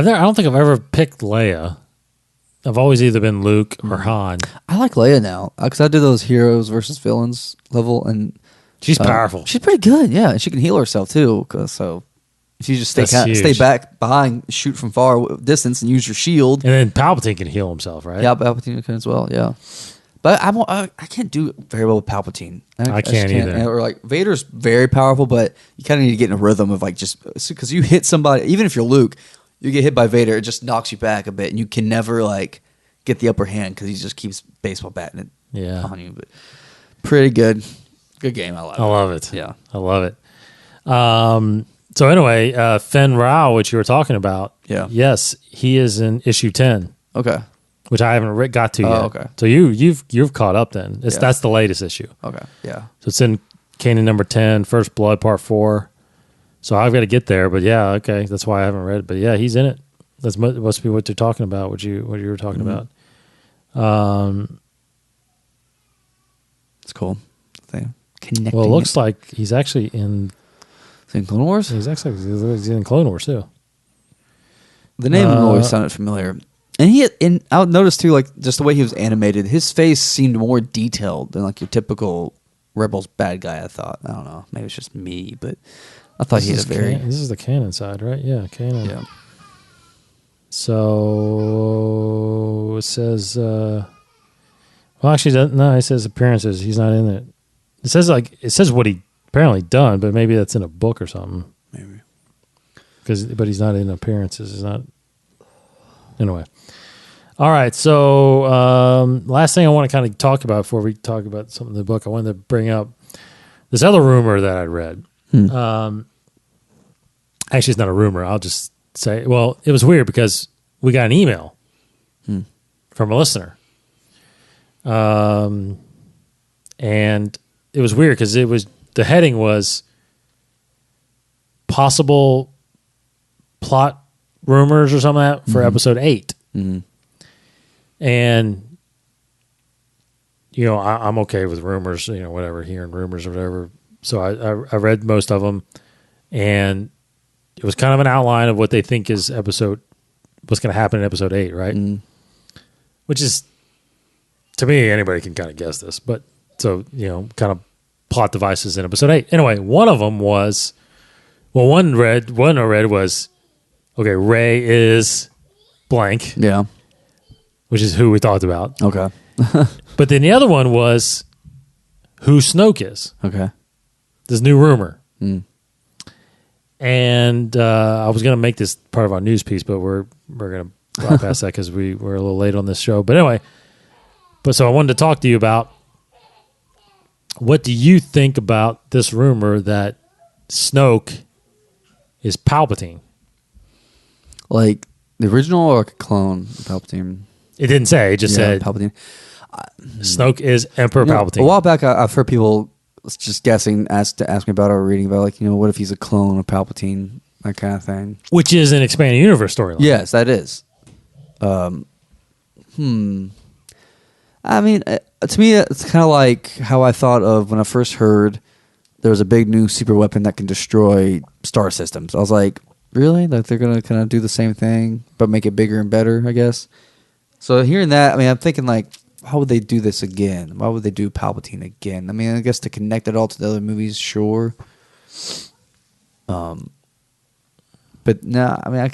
Speaker 3: don't think I've ever picked Leia. I've always either been Luke or Han.
Speaker 4: I like Leia now because I do those heroes versus villains level, and
Speaker 3: she's powerful.
Speaker 4: She's pretty good, yeah. And she can heal herself too. So if you just stay back behind, shoot from far distance, and use your shield,
Speaker 3: and then Palpatine can heal himself, right?
Speaker 4: Yeah, Palpatine can as well. Yeah, but I can't do very well with Palpatine.
Speaker 3: I can't either.
Speaker 4: Or like Vader's very powerful, but you kind of need to get in a rhythm of like just because you hit somebody, even if you're Luke. You get hit by Vader, it just knocks you back a bit, and you can never like get the upper hand because he just keeps baseball batting it on you. But pretty good game. I love it.
Speaker 3: Yeah, I love it. So anyway, Fen Rao, which you were talking about,
Speaker 4: Yeah.
Speaker 3: yes, he is in issue 10,
Speaker 4: Okay.
Speaker 3: which I haven't got to yet.
Speaker 4: Okay.
Speaker 3: So you've caught up then. That's the latest issue.
Speaker 4: Okay. Yeah.
Speaker 3: So it's in Kanan number 10, First Blood Part 4. So I've got to get there, but yeah, okay, that's why I haven't read it. But yeah, he's in it. That must be what they're talking about. What you were talking about.
Speaker 4: It's cool. Connecting.
Speaker 3: Well, it looks like he's actually in.
Speaker 4: Is it in Clone Wars?
Speaker 3: He's in Clone Wars too.
Speaker 4: The name always sounded familiar. And I noticed too, like just the way he was animated, his face seemed more detailed than like your typical Rebels bad guy. I thought. I don't know. Maybe it's just me, but I thought he had a very.
Speaker 3: This is the canon side, right? Yeah, canon.
Speaker 4: Yeah.
Speaker 3: So it says. Well, actually, no. It says appearances. He's not in it. It says what he apparently done, but maybe that's in a book or something.
Speaker 4: Maybe.
Speaker 3: But he's not in appearances. He's not. Anyway. All right. So last thing I want to kind of talk about before we talk about something in the book, I wanted to bring up this other rumor that I read. Actually, it's not a rumor. I'll just say, well, it was weird because we got an email from a listener. And it was weird because the heading was possible plot rumors or something like that for episode 8.
Speaker 4: Mm-hmm.
Speaker 3: And, I'm okay with rumors, whatever, hearing rumors or whatever. So I read most of them, and it was kind of an outline of what they think is what's going to happen in episode 8, right? Which is, to me, anybody can kind of guess this, but so, kind of plot devices in episode 8. Anyway, one of them was, one I read was, okay, Rey is blank.
Speaker 4: Yeah.
Speaker 3: Which is who we talked about.
Speaker 4: Okay.
Speaker 3: But then the other one was who Snoke is.
Speaker 4: Okay.
Speaker 3: This new rumor. And I was going to make this part of our news piece, but we're going to bypass that because we're a little late on this show. But anyway, so I wanted to talk to you about what do you think about this rumor that Snoke is Palpatine?
Speaker 4: Like the original or like a clone of Palpatine?
Speaker 3: It didn't say. It just said
Speaker 4: Palpatine.
Speaker 3: Snoke is Emperor Palpatine.
Speaker 4: A while back, I've heard people just guessing, ask me about or reading about, like, what if he's a clone of Palpatine, that kind of thing.
Speaker 3: Which is an expanded universe storyline.
Speaker 4: Yes, that is. I mean, to me, it's kind of like how I thought of when I first heard there was a big new super weapon that can destroy star systems. I was like, really? Like they're going to kind of do the same thing, but make it bigger and better, I guess. So hearing that, I mean, I'm thinking like, how would they do this again? Why would they do Palpatine again? I mean, I guess to connect it all to the other movies, sure. But no, I mean, I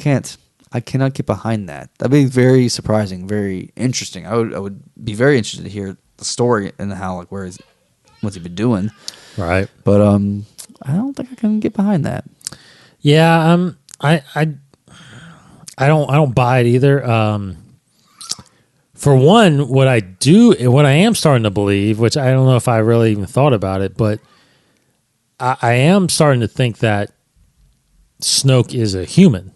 Speaker 4: cannot get behind that. That'd be very surprising, very interesting. I would be very interested to hear the story and how, like, what's he been doing,
Speaker 3: right?
Speaker 4: But I don't think I can get behind that.
Speaker 3: Yeah, I don't buy it either. For one, what I am starting to believe, which I don't know if I really even thought about it, but I am starting to think that Snoke is a human.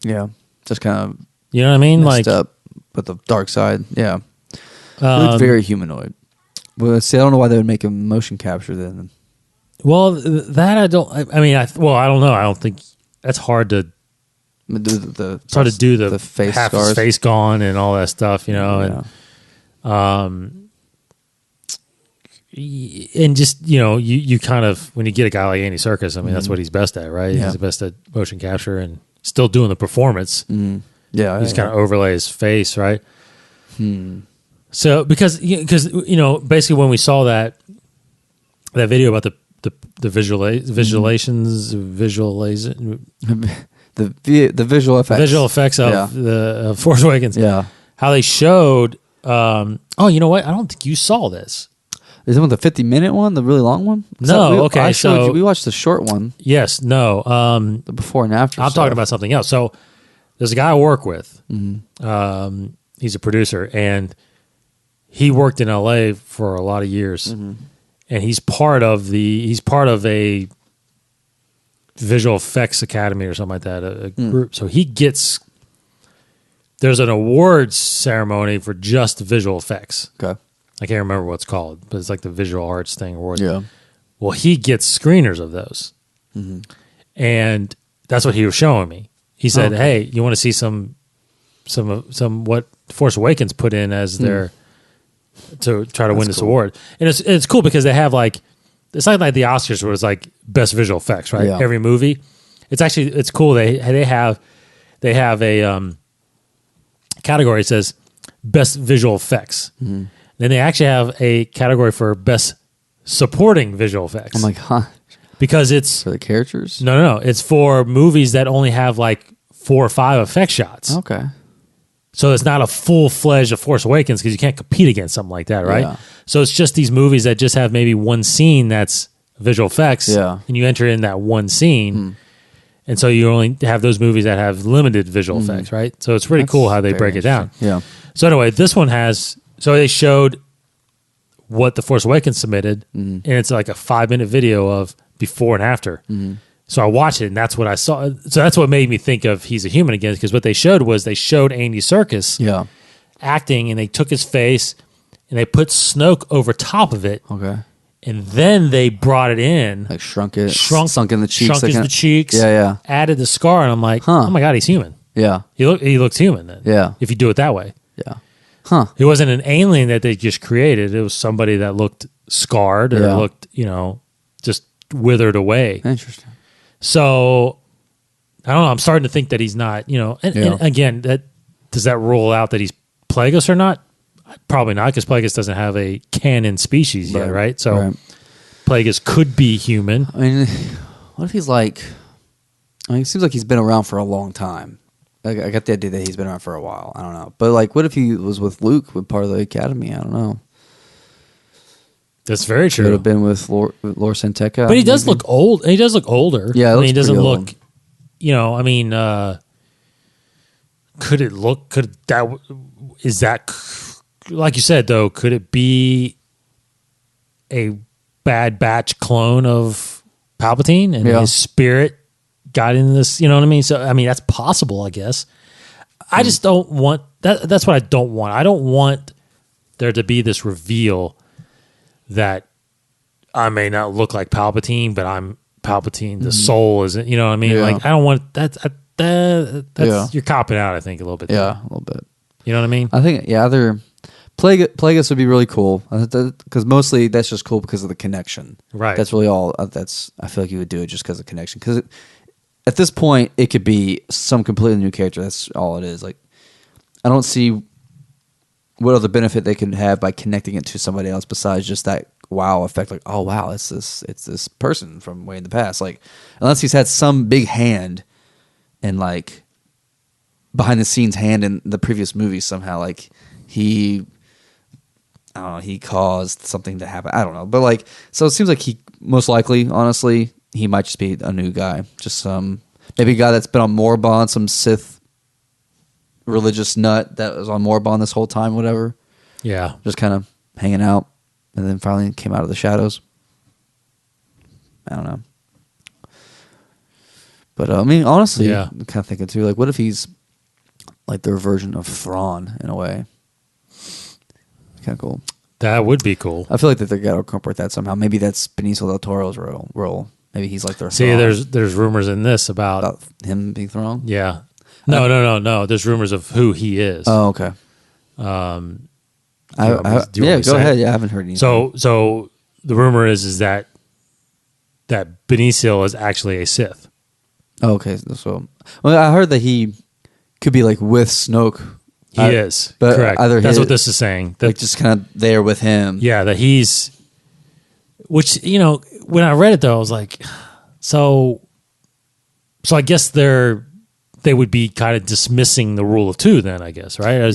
Speaker 4: Yeah, just kind of,
Speaker 3: you know what I mean,
Speaker 4: messed up with the dark side. Yeah, looked very humanoid. Well, see, I don't know why they would make him motion capture then.
Speaker 3: Well, that I don't. I mean, I don't know. I don't think that's hard to.
Speaker 4: It's
Speaker 3: hard to do the
Speaker 4: face
Speaker 3: half
Speaker 4: scars.
Speaker 3: his face gone and all that stuff, and just you kind of, when you get a guy like Andy Serkis, I mean, that's what he's best at, right?
Speaker 4: Yeah.
Speaker 3: He's the best at motion capture and still doing the performance.
Speaker 4: Yeah,
Speaker 3: He's kind of overlay his face, right? So because basically when we saw that video about the visualizations,
Speaker 4: the visual effects,
Speaker 3: of the Force Awakens, how they showed. Oh, you know what? I don't think you saw this.
Speaker 4: Is it the 50-minute one, the really long one?
Speaker 3: So
Speaker 4: we watched the short one.
Speaker 3: Yes, no,
Speaker 4: the before and after.
Speaker 3: I'm talking about something else. So there's a guy I work with.
Speaker 4: Mm-hmm.
Speaker 3: He's a producer, and he worked in LA for a lot of years, and he's part of a Visual Effects Academy or something like that, a group. So there's an awards ceremony for just visual effects.
Speaker 4: Okay.
Speaker 3: I can't remember what it's called, but it's like the visual arts thing award.
Speaker 4: Yeah.
Speaker 3: Well, he gets screeners of those. And that's what he was showing me. He said, "Hey, you want to see some what Force Awakens put in as their to try to win this award?" And it's cool because they have like, it's not like the Oscars where it's like best visual effects, right?
Speaker 4: Yeah.
Speaker 3: Every movie. It's cool. They have a category that says best visual effects. Then they actually have a category for best supporting visual effects.
Speaker 4: Oh my god.
Speaker 3: Because it's
Speaker 4: For the characters?
Speaker 3: no. It's for movies that only have like 4 or 5 effect shots.
Speaker 4: Okay.
Speaker 3: So it's not a full-fledged of Force Awakens because you can't compete against something like that, right?
Speaker 4: Yeah.
Speaker 3: So it's just these movies that just have maybe one scene that's visual effects,
Speaker 4: Yeah.
Speaker 3: and you enter in that one scene, and so you only have those movies that have limited visual effects, right? So it's pretty cool how they
Speaker 4: very
Speaker 3: break it down.
Speaker 4: Yeah.
Speaker 3: So anyway, this one has, so they showed what the Force Awakens submitted, and it's like a 5-minute video of before and after. So I watched it, and that's what I saw. So that's what made me think of He's a Human again, because what they showed was they showed Andy Serkis
Speaker 4: Yeah.
Speaker 3: acting, and they took his face, and they put Snoke over top of it,
Speaker 4: Okay.
Speaker 3: and then they brought it in,
Speaker 4: Like shrunk it.
Speaker 3: shrunk
Speaker 4: Sunk in the cheeks.
Speaker 3: shrunk the cheeks,
Speaker 4: Yeah.
Speaker 3: added the scar, and I'm like, oh my God, he's human.
Speaker 4: Yeah.
Speaker 3: He looks human then.
Speaker 4: Yeah.
Speaker 3: If you do it that way.
Speaker 4: Yeah. Huh.
Speaker 3: It wasn't an alien that they just created. It was somebody that looked scarred or looked, just withered away.
Speaker 4: Interesting.
Speaker 3: So I don't know. I'm starting to think that he's not, and again, does that rule out that he's Plagueis or not? Probably not, because Plagueis doesn't have a canon species yet, right? So Plagueis could be human.
Speaker 4: I mean, what if he's like, it seems like he's been around for a long time. Like, I got the idea that he's been around for a while. I don't know. But like, what if he was with Luke, with part of the Academy? I don't know.
Speaker 3: That's very
Speaker 4: Could
Speaker 3: true.
Speaker 4: have been with Lor Santeca.
Speaker 3: But he does look old. He does look older.
Speaker 4: Yeah,
Speaker 3: he doesn't
Speaker 4: pretty
Speaker 3: look, is that, like you said, though, could it be a Bad Batch clone of Palpatine and his spirit got into this, you know what I mean? So, I mean, that's possible, I guess. I just don't want, that's what I don't want. I don't want there to be this reveal that I may not look like Palpatine, but I'm Palpatine. The soul isn't, you know what I mean?
Speaker 4: Yeah.
Speaker 3: Like, I don't want that's you're copping out, I think, a little bit.
Speaker 4: Yeah, a little bit.
Speaker 3: You know what I mean?
Speaker 4: I think, either Plagueis would be really cool, because mostly that's just cool because of the connection.
Speaker 3: Right.
Speaker 4: That's really all. I feel like you would do it just because of connection. Because at this point, it could be some completely new character. That's all it is. Like, I don't see what other benefit they can have by connecting it to somebody else besides just that wow effect. Like, oh wow, it's this person from way in the past. Like, unless he's had some big hand and like behind the scenes hand in the previous movies somehow. Like, he caused something to happen. I don't know. But like, so it seems like he most likely, honestly, he might just be a new guy. Just maybe a guy that's been on Moribond, some Sith religious nut that was on Moribond this whole time, whatever.
Speaker 3: Yeah.
Speaker 4: Just kind of hanging out, and then finally came out of the shadows. I don't know. But I mean, honestly, I'm kind of thinking too, like, what if he's like their version of Thrawn in a way? Kind of cool.
Speaker 3: That would be cool.
Speaker 4: I feel like that they got to incorporate that somehow. Maybe that's Benicio del Toro's role. Maybe he's like their
Speaker 3: See,
Speaker 4: Thrawn.
Speaker 3: there's rumors in this about
Speaker 4: him being Thrawn.
Speaker 3: Yeah. No. There's rumors of who he is.
Speaker 4: Oh, okay.
Speaker 3: Do you want me
Speaker 4: go
Speaker 3: to
Speaker 4: ahead.
Speaker 3: say?
Speaker 4: Yeah, I haven't heard anything.
Speaker 3: So the rumor is that Benicio is actually a Sith.
Speaker 4: Oh, okay. So, well, I heard that he could be like with Snoke.
Speaker 3: He is,
Speaker 4: but
Speaker 3: correct. That's what this is saying. That,
Speaker 4: like, just kind of there with him.
Speaker 3: Yeah, that he's. Which, when I read it though, I was like, so I guess they would be kind of dismissing the rule of two then, I guess, right? Are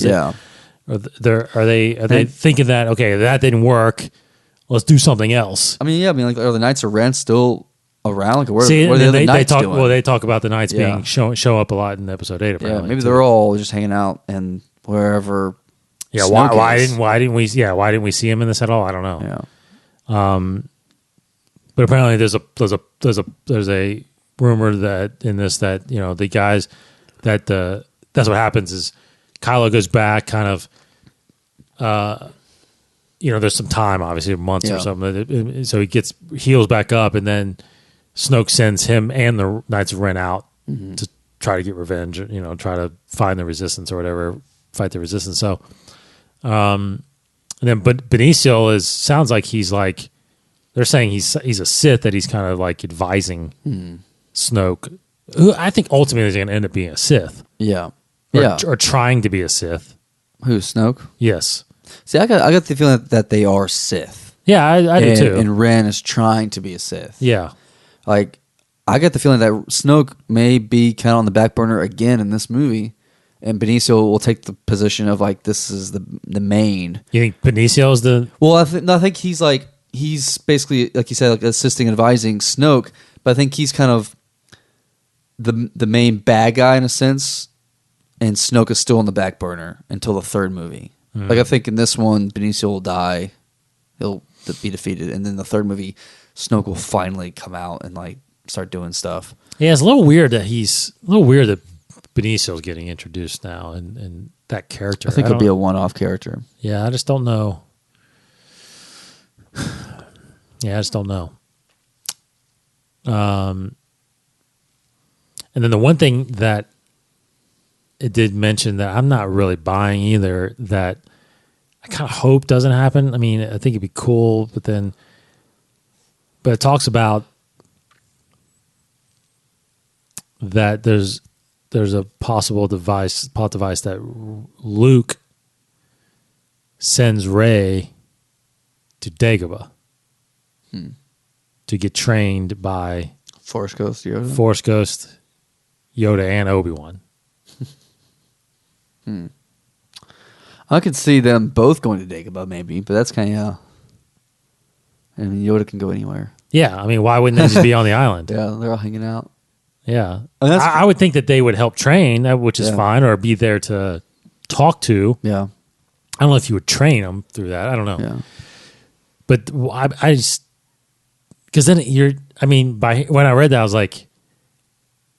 Speaker 3: they thinking that, okay, that didn't work, let's do something else?
Speaker 4: I mean, like, are the Knights of Ren still around? Like, what are
Speaker 3: See,
Speaker 4: the other Knights doing?
Speaker 3: Well, they talk about the Knights being show up a lot in episode 8. Apparently,
Speaker 4: maybe they're all just hanging out and wherever.
Speaker 3: Yeah,
Speaker 4: Snoke
Speaker 3: why
Speaker 4: is.
Speaker 3: didn't we see him in this at all? I don't know.
Speaker 4: Yeah.
Speaker 3: But apparently there's a rumor that in this that the guys that that's what happens is Kylo goes back kind of there's some time, obviously months or something, so he heals back up, and then Snoke sends him and the Knights of Ren out to try to get revenge, try to find the Resistance or whatever, fight the Resistance. So and then but Benicio sounds like he's like, they're saying he's a Sith, that he's kind of like advising Snoke, who I think ultimately is going to end up being a Sith.
Speaker 4: Yeah.
Speaker 3: Or trying to be a Sith.
Speaker 4: Who, Snoke?
Speaker 3: Yes.
Speaker 4: See, I got the feeling that they are Sith.
Speaker 3: Yeah, I do too.
Speaker 4: And Ren is trying to be a Sith.
Speaker 3: Yeah.
Speaker 4: Like, I get the feeling that Snoke may be kind of on the back burner again in this movie, and Benicio will take the position of like, this is the main.
Speaker 3: You think Benicio's the?
Speaker 4: Well, I think he's basically, like you said, like assisting, advising Snoke, but I think he's kind of the main bad guy in a sense, and Snoke is still on the back burner until the third movie. Like, I think in this one, Benicio will die, he'll be defeated, and then the third movie, Snoke will finally come out and like start doing stuff.
Speaker 3: Yeah, it's a little weird that Benicio's getting introduced now, and that character.
Speaker 4: I think he'll be a one-off character.
Speaker 3: Yeah, I just don't know. Yeah, I just don't know. And then the one thing that it did mention that I'm not really buying either, that I kind of hope doesn't happen. I mean, I think it'd be cool, but it talks about that there's a possible plot device that Luke sends Rey to Dagobah to get trained by
Speaker 4: Force Ghost
Speaker 3: Yoda, and Obi-Wan.
Speaker 4: I could see them both going to Dagobah, maybe, but that's kind of, I mean, Yoda can go anywhere.
Speaker 3: Yeah, I mean, why wouldn't they just be on the island?
Speaker 4: Yeah, they're all hanging out.
Speaker 3: Yeah.
Speaker 4: I
Speaker 3: would think that they would help train, which is fine, or be there to talk to.
Speaker 4: Yeah.
Speaker 3: I don't know if you would train them through that. I don't know.
Speaker 4: Yeah.
Speaker 3: But I just, because then when I read that, I was like,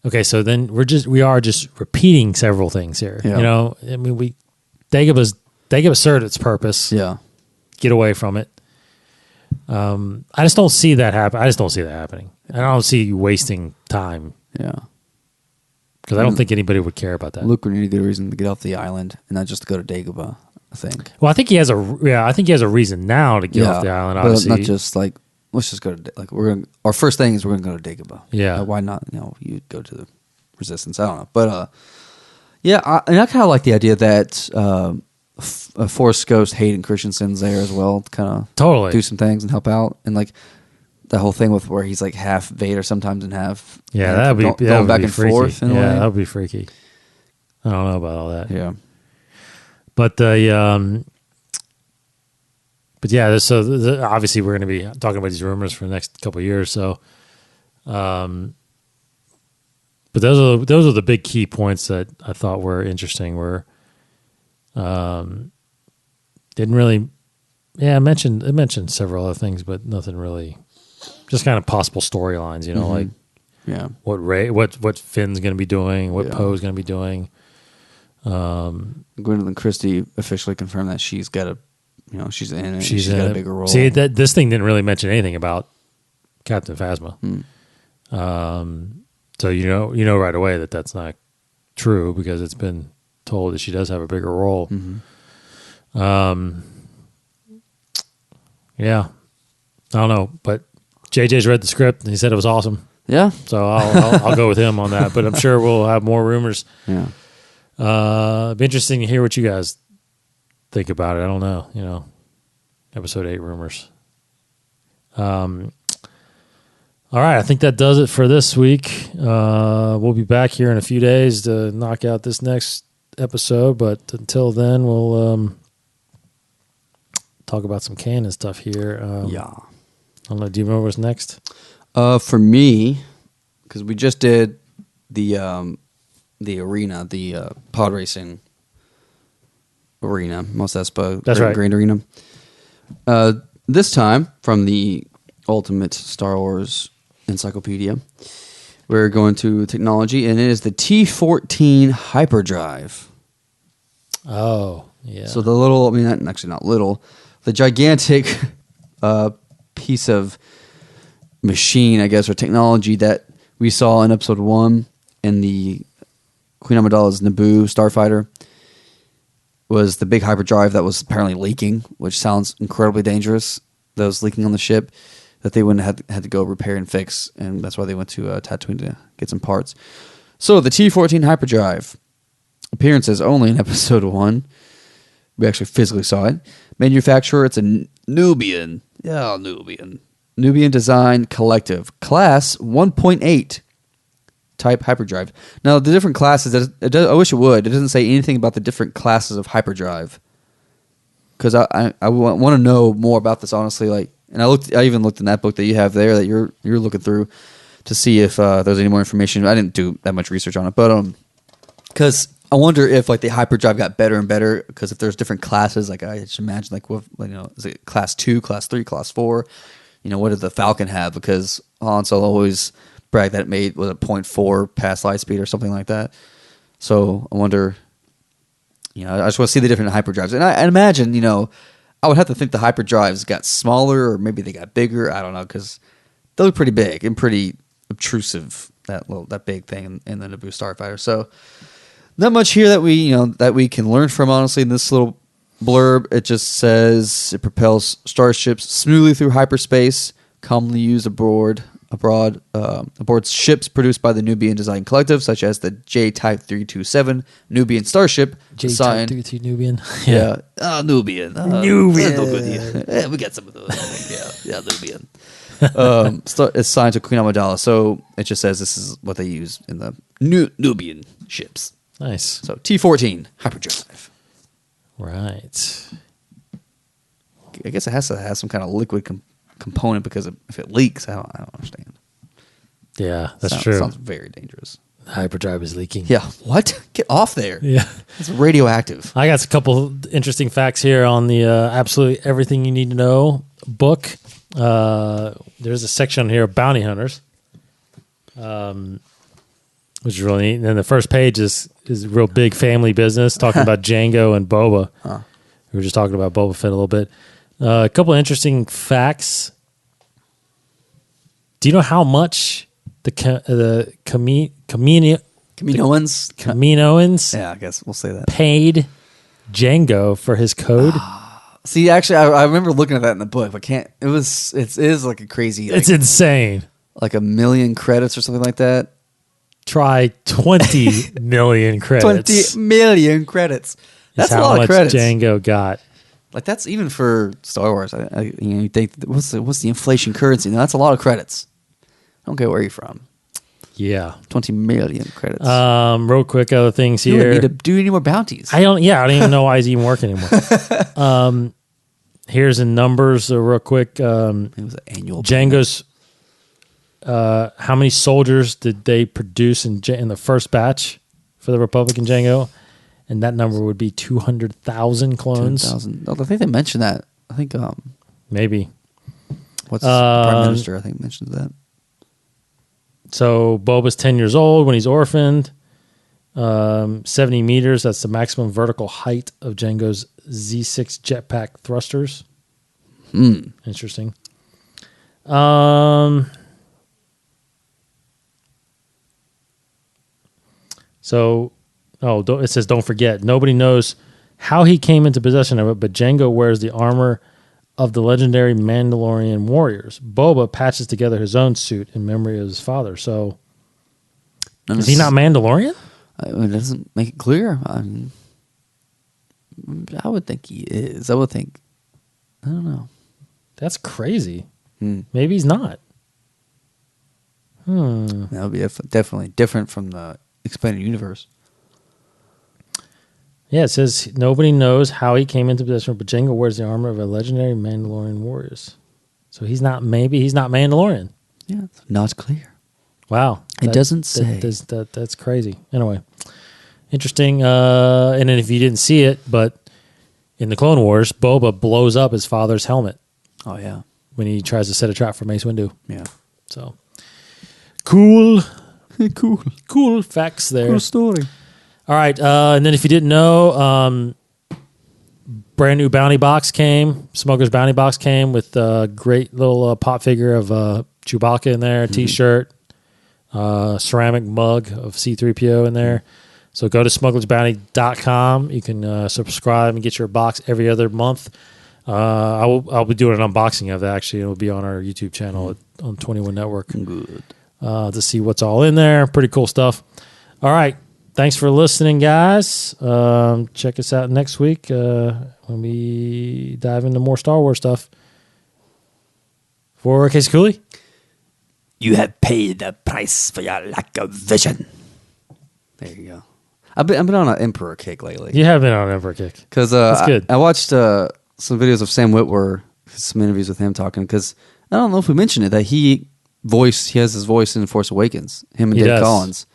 Speaker 3: okay, so then we are just repeating several things here.
Speaker 4: Yeah.
Speaker 3: I mean, Dagobah served its purpose.
Speaker 4: Yeah.
Speaker 3: Get away from it. I just don't see that happen. I just don't see that happening. I don't see you wasting time.
Speaker 4: Yeah.
Speaker 3: Because I don't think anybody would care about that.
Speaker 4: Luke would need a good reason to get off the island and not just to go to Dagobah, I think.
Speaker 3: Well, I think he has a reason now to get off the island. Obviously,
Speaker 4: but not just like, let's just go to our first thing is we're gonna go to Dagobah.
Speaker 3: Yeah.
Speaker 4: Why not? You go to the Resistance. I don't know, but I kind of like the idea that Force Ghost Hayden Christensen's there as well to kind of
Speaker 3: totally
Speaker 4: do some things and help out, and like the whole thing with where he's like half Vader sometimes and half
Speaker 3: that would be
Speaker 4: going back and
Speaker 3: freaky.
Speaker 4: forth. In a way.
Speaker 3: That would be freaky. I don't know about all that.
Speaker 4: Yeah,
Speaker 3: but obviously we're going to be talking about these rumors for the next couple of years. So, but those are the big key points that I thought were interesting. Didn't really, it mentioned several other things, but nothing really. Just kind of possible storylines, like what Finn's going to be doing, what Poe's going to be doing.
Speaker 4: Gwendolyn Christie officially confirmed that she's got a she's got a bigger role.
Speaker 3: See, this thing didn't really mention anything about Captain Phasma. So you know right away that that's not true because it's been told that she does have a bigger role. Yeah, I don't know, but JJ's read the script and he said it was awesome.
Speaker 4: Yeah,
Speaker 3: so I'll go with him on that. But I'm sure we'll have more rumors.
Speaker 4: Yeah,
Speaker 3: it'd be interesting to hear what you guys think about it. I don't know. Episode 8 rumors. All right, I think that does it for this week. We'll be back here in a few days to knock out this next episode, but until then, we'll talk about some canon stuff here. I don't know. Do you remember what's next?
Speaker 4: For me, because we just did the arena, the pod racing arena, Mos Espa,
Speaker 3: that's right,
Speaker 4: Grand Arena. This time from the Ultimate Star Wars Encyclopedia, We're going to technology, and it is the T14 hyperdrive.
Speaker 3: Oh, yeah.
Speaker 4: So the little, I mean, actually not little, the gigantic piece of machine, I guess, or technology that we saw in episode 1 in the Queen Amidala's Naboo starfighter was the big hyperdrive that was apparently leaking, which sounds incredibly dangerous. That was leaking on the ship that they wouldn't have had to go repair and fix, and that's why they went to Tatooine to get some parts. So the T14 hyperdrive, appearances only in episode 1. We actually physically saw it. Manufacturer, it's a Nubian. Yeah, Nubian. Nubian Design Collective. Class 1.8 type hyperdrive. Now, the different classes, I wish it would. It doesn't say anything about the different classes of hyperdrive. Because I want to know more about this, honestly. And I even looked in that book that you have there that you're looking through to see if there's any more information. I didn't do that much research on it, but because I wonder if the hyperdrive got better and better. Because if there's different classes, I just imagine is it class 2, class 3, class 4? What did the Falcon have? Because Han Solo always bragged that it made 0.4 past light speed or something like that. So I wonder. I just want to see the different hyperdrives, and I imagine I would have to think the hyperdrives got smaller, or maybe they got bigger. I don't know, because they look pretty big and pretty obtrusive. That big thing in the Naboo starfighter. So not much here that we can learn from. Honestly, in this little blurb, it just says it propels starships smoothly through hyperspace, commonly used aboard ships produced by the Nubian Design Collective, such as the J-Type 327 Nubian starship.
Speaker 3: J-Type 32 Nubian.
Speaker 4: Yeah. Nubian.
Speaker 3: Nubian.
Speaker 4: Yeah, we got some of those. Yeah, Nubian. It's signed to Queen Amidala, so it just says this is what they use in the Nubian ships.
Speaker 3: Nice.
Speaker 4: So T14 hyperdrive.
Speaker 3: Right.
Speaker 4: I guess it has to have some kind of liquid component, because if it leaks, I don't understand.
Speaker 3: Yeah, that's true.
Speaker 4: Sounds very dangerous.
Speaker 3: The hyperdrive is leaking.
Speaker 4: Yeah. What? Get off there.
Speaker 3: Yeah.
Speaker 4: It's radioactive.
Speaker 3: I got a couple interesting facts here on the Absolutely Everything You Need to Know book. There's a section here of bounty hunters, which is really neat. And then the first page is real big family business, talking about Django and Boba. Huh. We were just talking about Boba Fett a little bit. A couple of interesting facts. Do you know how much the Kaminoans
Speaker 4: yeah, I guess we'll say that,
Speaker 3: paid Django for his code?
Speaker 4: See, actually, I remember looking at that in the book, but it is like a crazy.
Speaker 3: It's insane.
Speaker 4: Like 1 million credits or something like that.
Speaker 3: Try 20 million credits.
Speaker 4: 20 million credits. That's a lot of credits.
Speaker 3: Django got.
Speaker 4: That's even for Star Wars. You think what's the inflation currency? Now, that's a lot of credits. I don't care where you're from.
Speaker 3: Yeah,
Speaker 4: 20 million credits.
Speaker 3: Real quick, other things here.
Speaker 4: You don't need to do any more bounties.
Speaker 3: I don't even know why he's even working anymore. Here's in numbers, real quick. It
Speaker 4: was an annual.
Speaker 3: Django's. How many soldiers did they produce in the first batch for the Republican Django? And that number would be 200,000 clones.
Speaker 4: 200,000. I think they mentioned that. I think
Speaker 3: maybe.
Speaker 4: What's the Prime Minister? I think mentions that.
Speaker 3: So Boba's 10 years old when he's orphaned. 70 meters. That's the maximum vertical height of Django's Z6 jetpack thrusters. Interesting. So, it says, don't forget, nobody knows how he came into possession of it, but Django wears the armor of the legendary Mandalorian warriors. Boba patches together his own suit in memory of his father. So, is he not Mandalorian?
Speaker 4: It doesn't make it clear. I would think he is. I don't know.
Speaker 3: That's crazy. Maybe he's not.
Speaker 4: That would be definitely different from the expanded universe.
Speaker 3: Yeah, it says nobody knows how he came into possession, but Django wears the armor of a legendary Mandalorian warriors. So he's not Mandalorian.
Speaker 4: Yeah, it's not clear.
Speaker 3: Wow.
Speaker 4: It doesn't say.
Speaker 3: That's crazy. Anyway, interesting. And then if you didn't see it, but in the Clone Wars, Boba blows up his father's helmet.
Speaker 4: Oh, yeah.
Speaker 3: When he tries to set a trap for Mace Windu.
Speaker 4: Yeah.
Speaker 3: So, cool. Cool facts there.
Speaker 4: Cool story.
Speaker 3: All right. And then if you didn't know, brand new bounty box came. Smuggler's bounty box came with a great little pop figure of Chewbacca in there, T-shirt, ceramic mug of C-3PO in there. So go to smugglersbounty.com. You can subscribe and get your box every other month. I'll be doing an unboxing of that. Actually, it'll be on our YouTube channel on 21 Network.
Speaker 4: Good.
Speaker 3: To see what's all in there. Pretty cool stuff. All right. Thanks for listening, guys. Check us out next week when we dive into more Star Wars stuff. For Casey Cooley.
Speaker 4: You have paid the price for your lack of vision. There you go. I've been on an Emperor kick lately.
Speaker 3: You have been on an Emperor kick.
Speaker 4: Because
Speaker 3: that's good.
Speaker 4: I watched some videos of Sam Witwer, some interviews with him talking, because I don't know if we mentioned it, that he has his voice in Force Awakens, him and Dave Collins.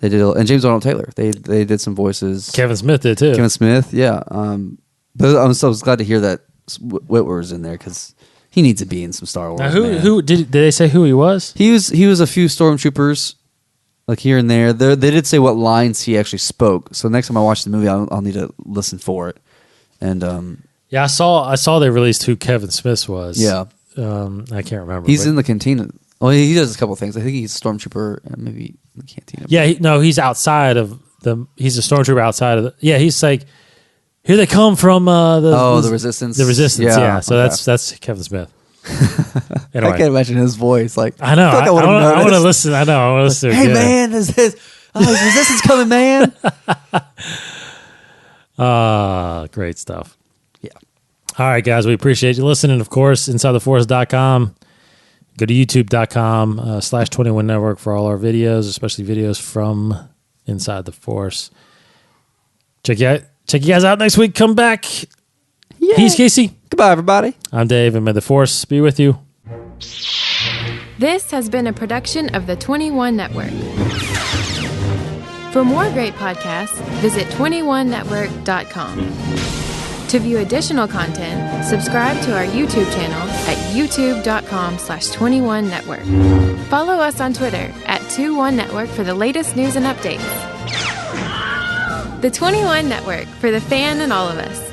Speaker 4: They did, and James Arnold Taylor. They did some voices.
Speaker 3: Kevin Smith did too.
Speaker 4: Kevin Smith, yeah. But I was glad to hear that Witwer's in there because he needs to be in some Star Wars.
Speaker 3: Now, who did they say who he was?
Speaker 4: He was a few stormtroopers, like here and there. They did say what lines he actually spoke. So next time I watch the movie, I'll need to listen for it. And
Speaker 3: yeah, I saw they released who Kevin Smith was.
Speaker 4: Yeah,
Speaker 3: I can't remember.
Speaker 4: He's in the cantina. Well, he does a couple of things. I think he's a stormtrooper and maybe in the cantina.
Speaker 3: Yeah, he's outside of the. He's a stormtrooper outside of the. Yeah, he's like, here they come from the
Speaker 4: Resistance.
Speaker 3: The Resistance. Yeah. So
Speaker 4: okay.
Speaker 3: that's Kevin Smith. Anyway.
Speaker 4: I can't imagine his voice. Like
Speaker 3: I know. I want to listen. I know. I want to listen.
Speaker 4: Hey man, is Resistance coming, man?
Speaker 3: Great stuff.
Speaker 4: Yeah.
Speaker 3: All right, guys. We appreciate you listening. Of course, InsideTheForce.com. Go to YouTube.com/21 Network for all our videos, especially videos from Inside the Force. Check you guys out next week. Come back. Yay. Peace, Casey.
Speaker 4: Goodbye, everybody.
Speaker 3: I'm Dave, and may the Force be with you.
Speaker 5: This has been a production of the 21 Network. For more great podcasts, visit 21network.com. To view additional content, subscribe to our YouTube channel at youtube.com/21 Network. Follow us on Twitter at 21 Network for the latest news and updates. The 21 Network, for the fan and all of us.